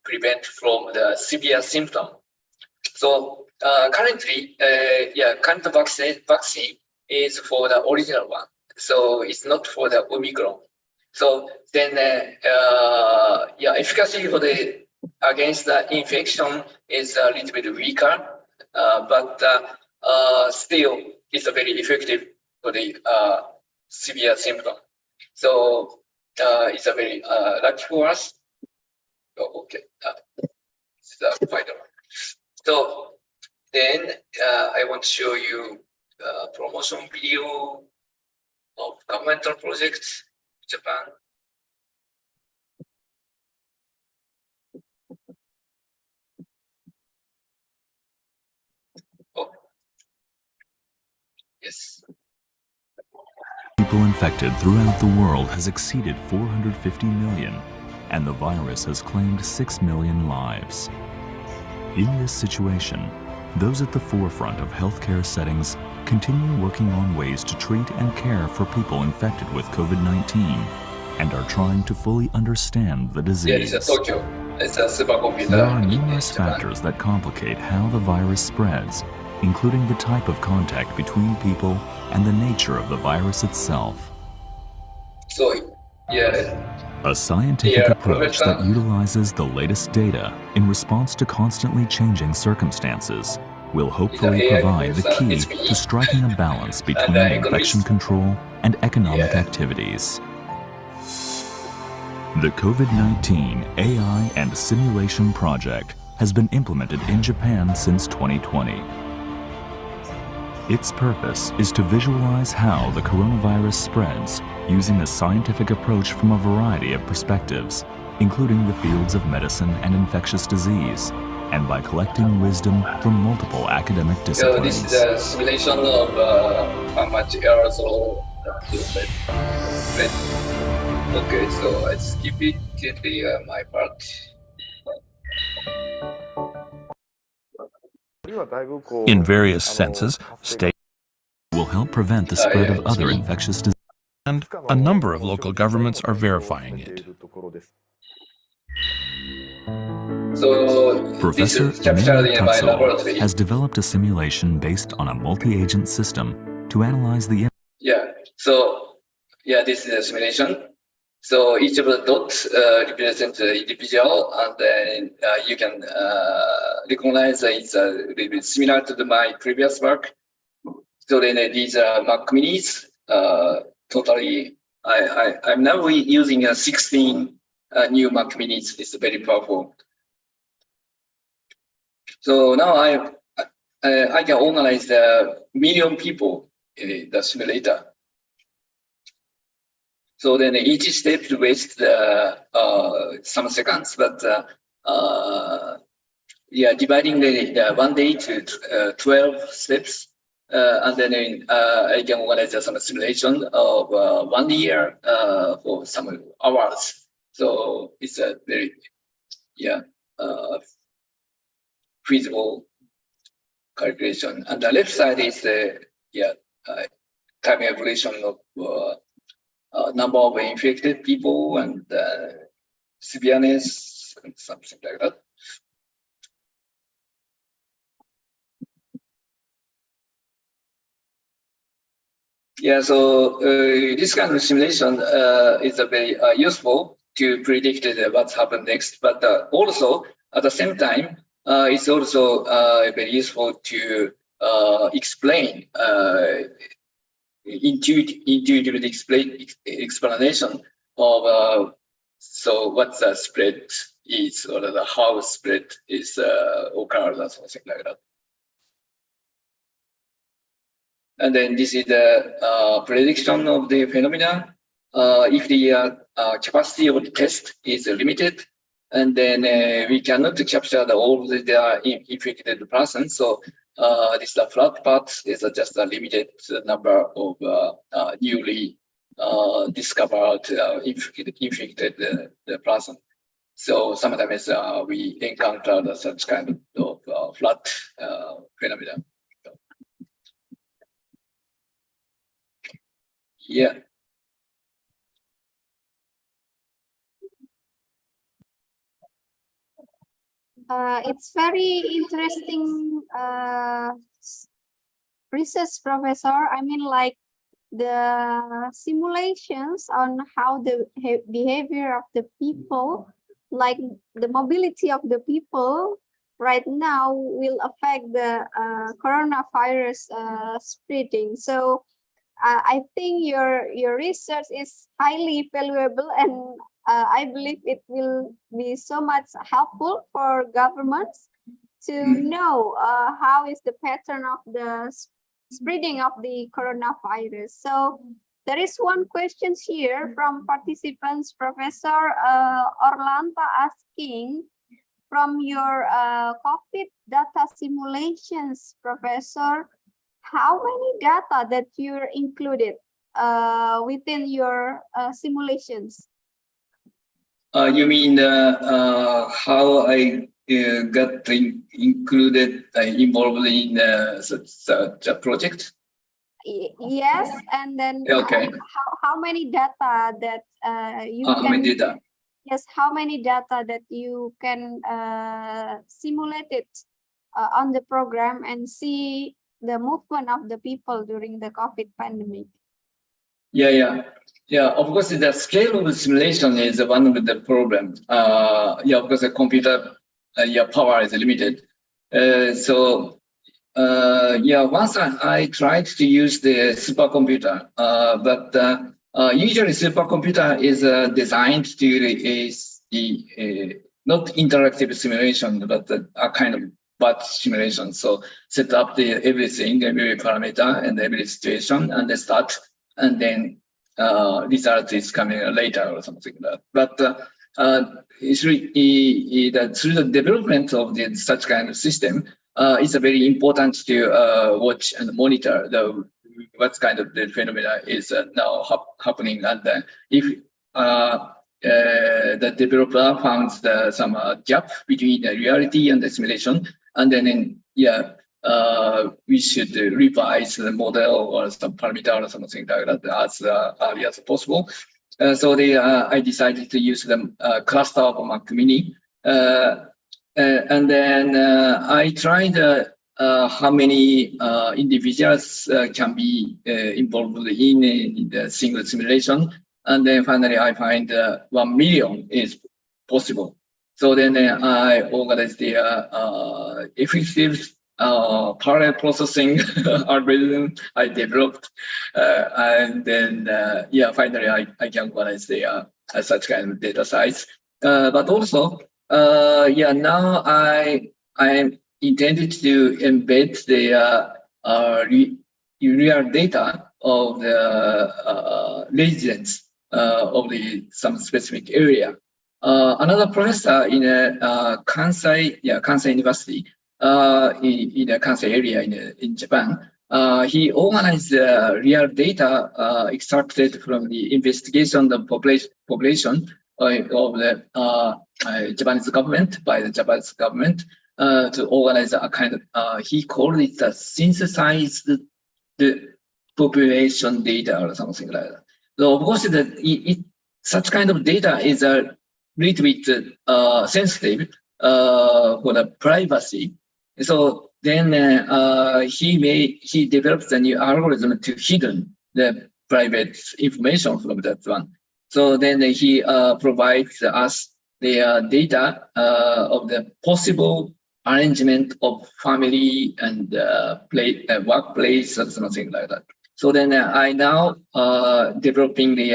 prevent from the severe symptom. So currently, current vaccine is for the original one. So it's not for the Omicron. So then, efficacy for the against the infection is a little bit weaker, but still it's a very effective for the severe symptom. So it's a very lucky for us. Oh, okay, this is the final one. So then I want to show you a promotion video of governmental projects in Japan. Yes. People infected throughout the world has exceeded 450 million, and the virus has claimed 6 million lives. In this situation, those at the forefront of healthcare settings continue working on ways to treat and care for people infected with COVID-19 and are trying to fully understand the disease. Tokyo. It's a supercomputer. There are numerous factors that complicate how the virus spreads, including the type of contact between people and the nature of the virus itself. So, A scientific approach that utilizes the latest data in response to constantly changing circumstances will hopefully provide the key to striking a balance between infection control and economic activities. The COVID-19 AI and Simulation Project has been implemented in Japan since 2020. Its purpose is to visualize how the coronavirus spreads using a scientific approach from a variety of perspectives, including the fields of medicine and infectious disease, and by collecting wisdom from multiple academic So this disciplines. is a simulation of how much aerosol spread. Okay, so I skip it to the my part. In various senses, state Will help prevent the spread yeah, of other infectious diseases. and a number of local governments are verifying it. So Professor this is captured Unemi in my Tatsuo laboratory. has developed a simulation based on a multi-agent system to analyze the Yeah. So yeah, this is a simulation. So each of the dots represents an individual, and then you can recognize that it's a little bit similar to my previous work. So then these are Mac Minis. Totally, I'm now using 16 new Mac Minis. It's very powerful. So now I can organize the million people in the simulator. So then each step wastes some seconds, but yeah, dividing the 1 day to 12 steps, and then I can organize some simulation of 1 year for some hours. So it's a very feasible calculation. And the left side is the time evolution of number of infected people and severeness and something like that. Yeah, so this kind of simulation is a very useful to predict what's happened next, but also at the same time, it's also very useful to explain intuitive explanation of so what the spread is, or the how spread is occurred or something like that. And then this is the prediction of the phenomena. If the capacity of the test is limited, and then we cannot capture all the infected persons, so this the flat part is just a limited number of newly discovered infected person. So sometimes we encounter such kind of flat phenomena. Yeah. It's very interesting research, Professor. I mean, like the simulations on how the behavior of the people, like the mobility of the people right now will affect the coronavirus spreading. So I think your research is highly valuable, and I believe it will be so much helpful for governments to know how is the pattern of the spreading of the coronavirus. So there is one question here from participants, Professor Orlanta, asking, from your COVID data simulations, Professor, how many data that you're included within your simulations? You mean how I got included, involved in such a project? Yes, and then Okay. how many data that you How many data? Yes, how many data that you can simulate it on the program and see the movement of the people during the COVID pandemic? Yeah. Of course, the scale of the simulation is one of the problems. Of course, the computer power is limited. Once I tried to use the supercomputer, but usually supercomputer is designed to is not interactive simulation, but a kind of batch simulation. So set up everything, every parameter and every situation, and then start, and then result is coming later or something like that. But it's really through the development of such kind of system, it's very important to watch and monitor what kind of the phenomena is now happening, and if the developer finds some gap between the reality and the simulation, and then we should revise the model or some parameter or something like that as early as possible. So I decided to use the cluster of Mac Mini, and then I tried how many individuals can be involved in the single simulation, and then finally I find 1 million is possible. So then I organized the effective parallel processing algorithm I developed, and then finally I can organize the such kind of data size. But also now I intended to embed the real data of the residents of some specific area. Another professor in Kansai University, in the Kansai area in Japan, he organized real data extracted from the investigation of population of the Japanese government, by the Japanese government, to organize a kind of, he called it a synthesized the population data or something like that. So of course, such kind of data is a little bit sensitive for the privacy. So then he developed a new algorithm to hidden the private information from that one. So then he provides us the data of the possible arrangement of family and workplace or something like that. So then I now developing the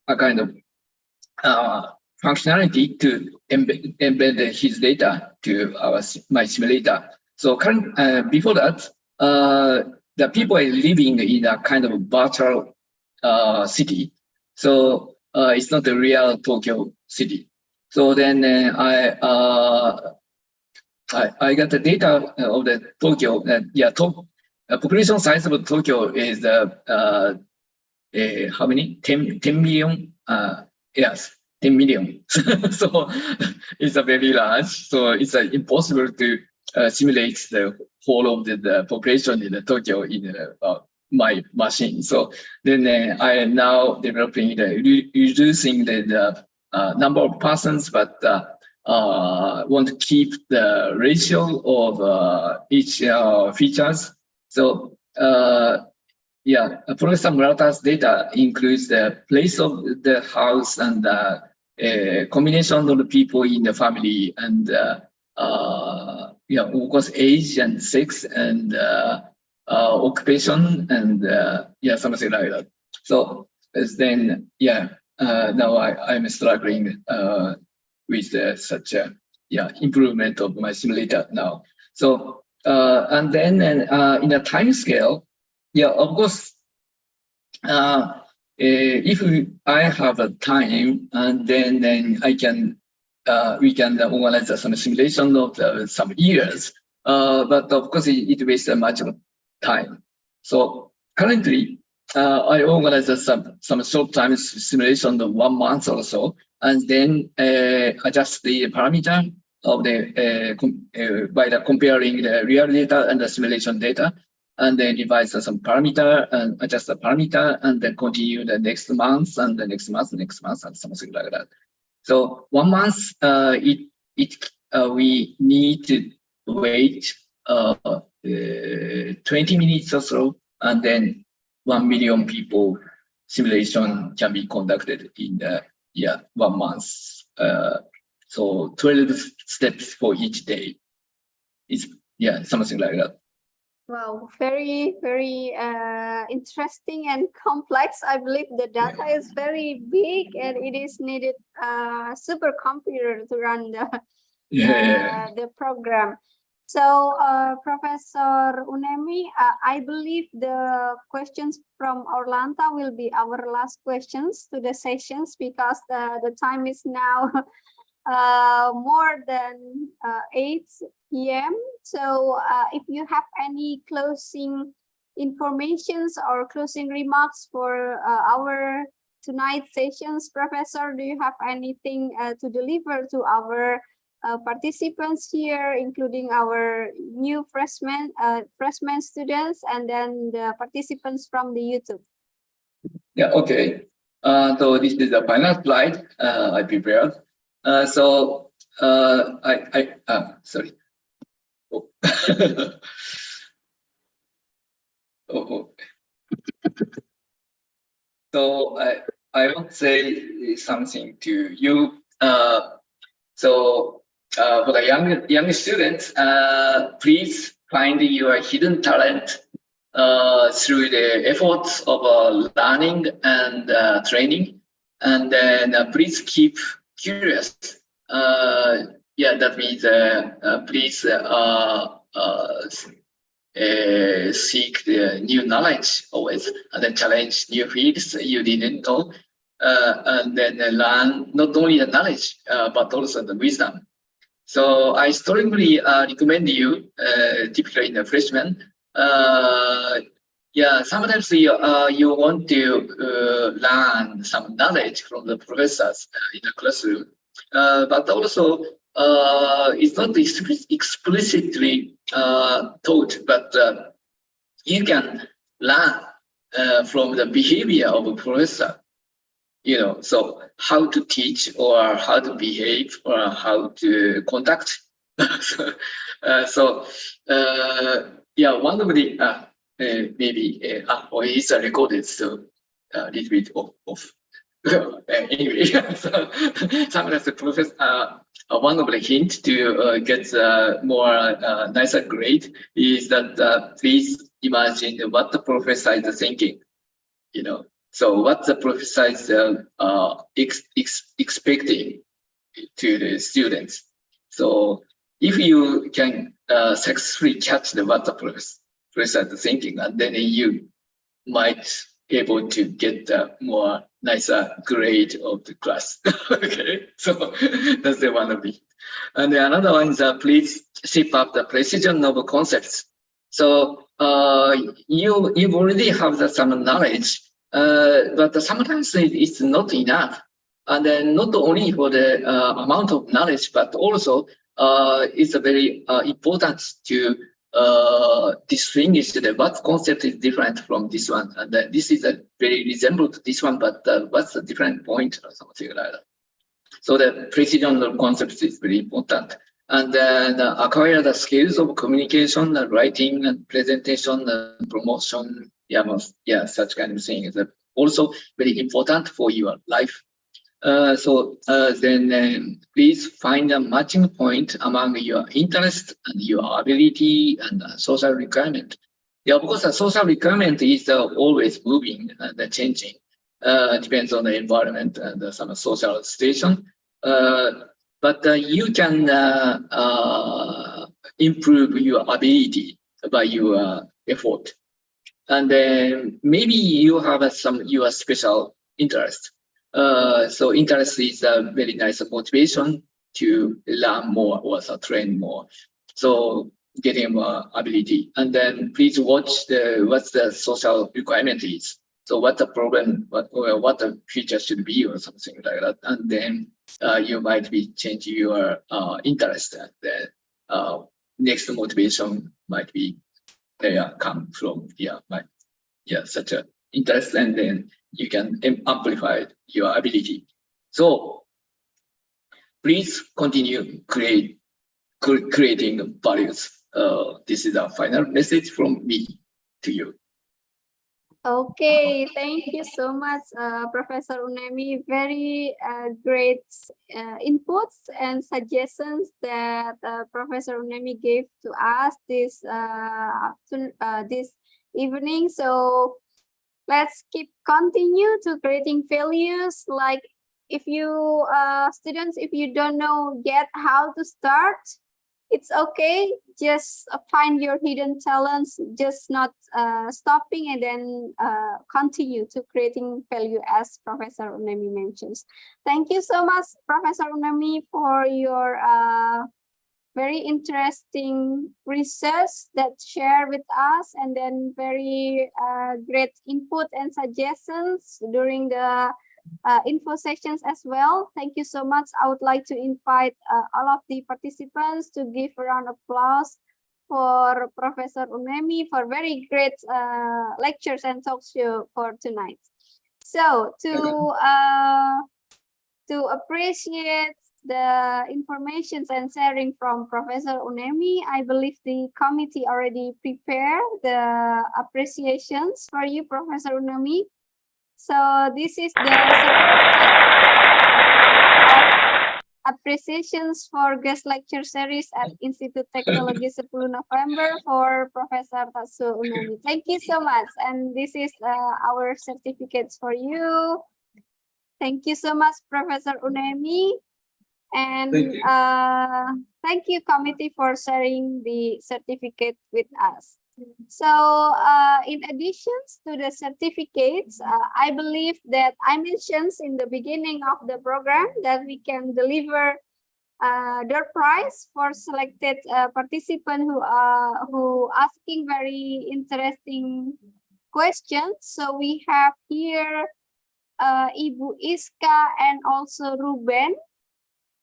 a kind of functionality to embed his data to my simulator. So before that, the people are living in a kind of virtual city. So it's not a real Tokyo city. So then I got the data of the Tokyo. Population size of Tokyo is how many? 10 million? Yes, 10 million. So it's a very large. So it's impossible to simulate the whole of the population in Tokyo in my machine. So then I am now developing reducing the number of persons, but want to keep the ratio of each features. So Professor Murata's data includes the place of the house and the combination of the people in the family, and of course age and sex and occupation and something like that. So then now I'm struggling with such a improvement of my simulator now. So and then in a time scale, of course, if I have a time, and then I can we can organize some simulation of some years, but of course it wastes much time. So currently, I organize some short time simulation of 1 month or so, and then adjust the parameter of by comparing the real data and the simulation data, and then revise some parameter and adjust the parameter, and then continue the next month and the next month, and something like that. So 1 month, we need to wait 20 minutes or so, and then 1 million people simulation can be conducted in 1 month. So 12 steps for each day. It's something like that. Wow, very, very interesting and complex. I believe the data is very big and it is needed supercomputer to run the program. So, Professor Unemi, I believe the questions from Orlanta will be our last questions to the sessions because the time is now more than 8 p.m. So if you have any closing informations or closing remarks for our tonight's sessions, Professor, do you have anything to deliver to our participants here, including our new freshman students and then the participants from the YouTube? Yeah, okay. So this is the final slide I prepared. Sorry. Oh. Oh. So I want to say something to you. For the young students, please find your hidden talent through the efforts of learning and training, and then please keep curious. That means please seek the new knowledge always, and then challenge new fields you didn't know, and then learn not only the knowledge but also the wisdom. So I strongly recommend you, typically in the freshman. Sometimes you want to learn some knowledge from the professors in the classroom, but also it's not explicitly taught, but you can learn from the behavior of a professor. So how to teach or how to behave or how to conduct. One of the it's recorded, so a little bit of anyway. Sometimes the professor, one of the hints to get more nicer grade is that please imagine what the professor is thinking. So what the professor is expecting to the students. So if you can successfully catch what the professor is thinking, and then you might be able to get a more nicer grade of the class. Okay, so that's the one of it. And the another one is please shape up the precision of concepts. So you already have some knowledge. But sometimes it's not enough, and then not only for the amount of knowledge, but also it's very important to distinguish what concept is different from this one, and this is very resembled to this one, but what's the different point or something like that. So the precision of concepts is very important, and then acquire the skills of communication, writing, and presentation, and promotion. Such kind of thing is also very important for your life. Then please find a matching point among your interest and your ability and social requirement. Because the social requirement is always moving and changing. Depends on the environment and some social situation. But you can improve your ability by your effort. And then maybe you have your special interest. So interest is a very nice motivation to learn more or train more. So getting more ability. And then please watch what the social requirement is. So what the problem, what the future should be or something like that. And then you might change your interest. And then next motivation might be come from such an interest, and then you can amplify your ability. So please continue creating values. This is our final message from me to you. Okay, thank you so much, Professor Unemi. Very great inputs and suggestions that Professor Unemi gave to us this evening. So let's continue to creating values. Like if you students, if you don't know yet how to start, it's okay. Just find your hidden talents, just not stopping, and then continue to creating value as Professor Unemi mentions. Thank you so much, Professor Unemi, for your very interesting research that share with us, and then very great input and suggestions during the info sessions as well. Thank you so much. I would like to invite all of the participants to give a round of applause for Professor Unemi for very great lectures and talk show for tonight. So to appreciate the information and sharing from Professor Unemi, I believe the committee already prepared the appreciations for you, Professor Unemi. So this is the certificate of appreciations for guest lecture series at Institute Technology 10 November for Professor Tatsuo Unemi. Thank you so much. And this is our certificates for you. Thank you so much, Professor Unemi. And thank you, committee, for sharing the certificate with us. So in addition to the certificates, I believe that I mentioned in the beginning of the program that we can deliver the prize for selected participants who asking very interesting questions. So we have here Ibu Iska and also Ruben,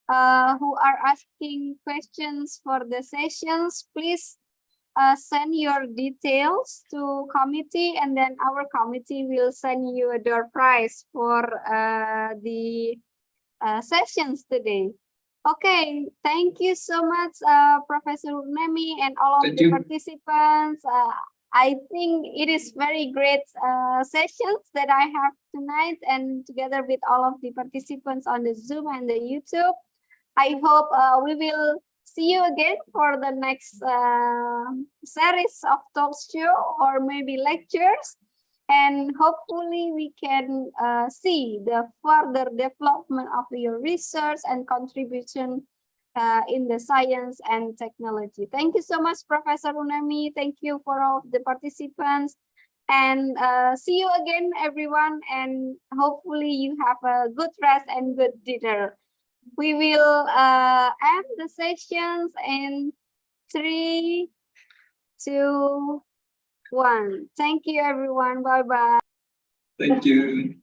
who are asking questions for the sessions. Please send your details to committee, and then our committee will send you a door prize for the sessions today. Okay, thank you so much, Professor Unemi and all of the participants. I think it is very great sessions that I have tonight, and together with all of the participants on the Zoom and the YouTube. I hope we will see you again for the next series of talk show or maybe lectures, and hopefully we can see the further development of your research and contribution in the science and technology. Thank you so much, Professor Unemi. Thank you for all of the participants, and see you again, everyone, and hopefully you have a good rest and good dinner. We will end the sessions in 3, 2, 1. Thank you, everyone. Bye-bye. Thank you.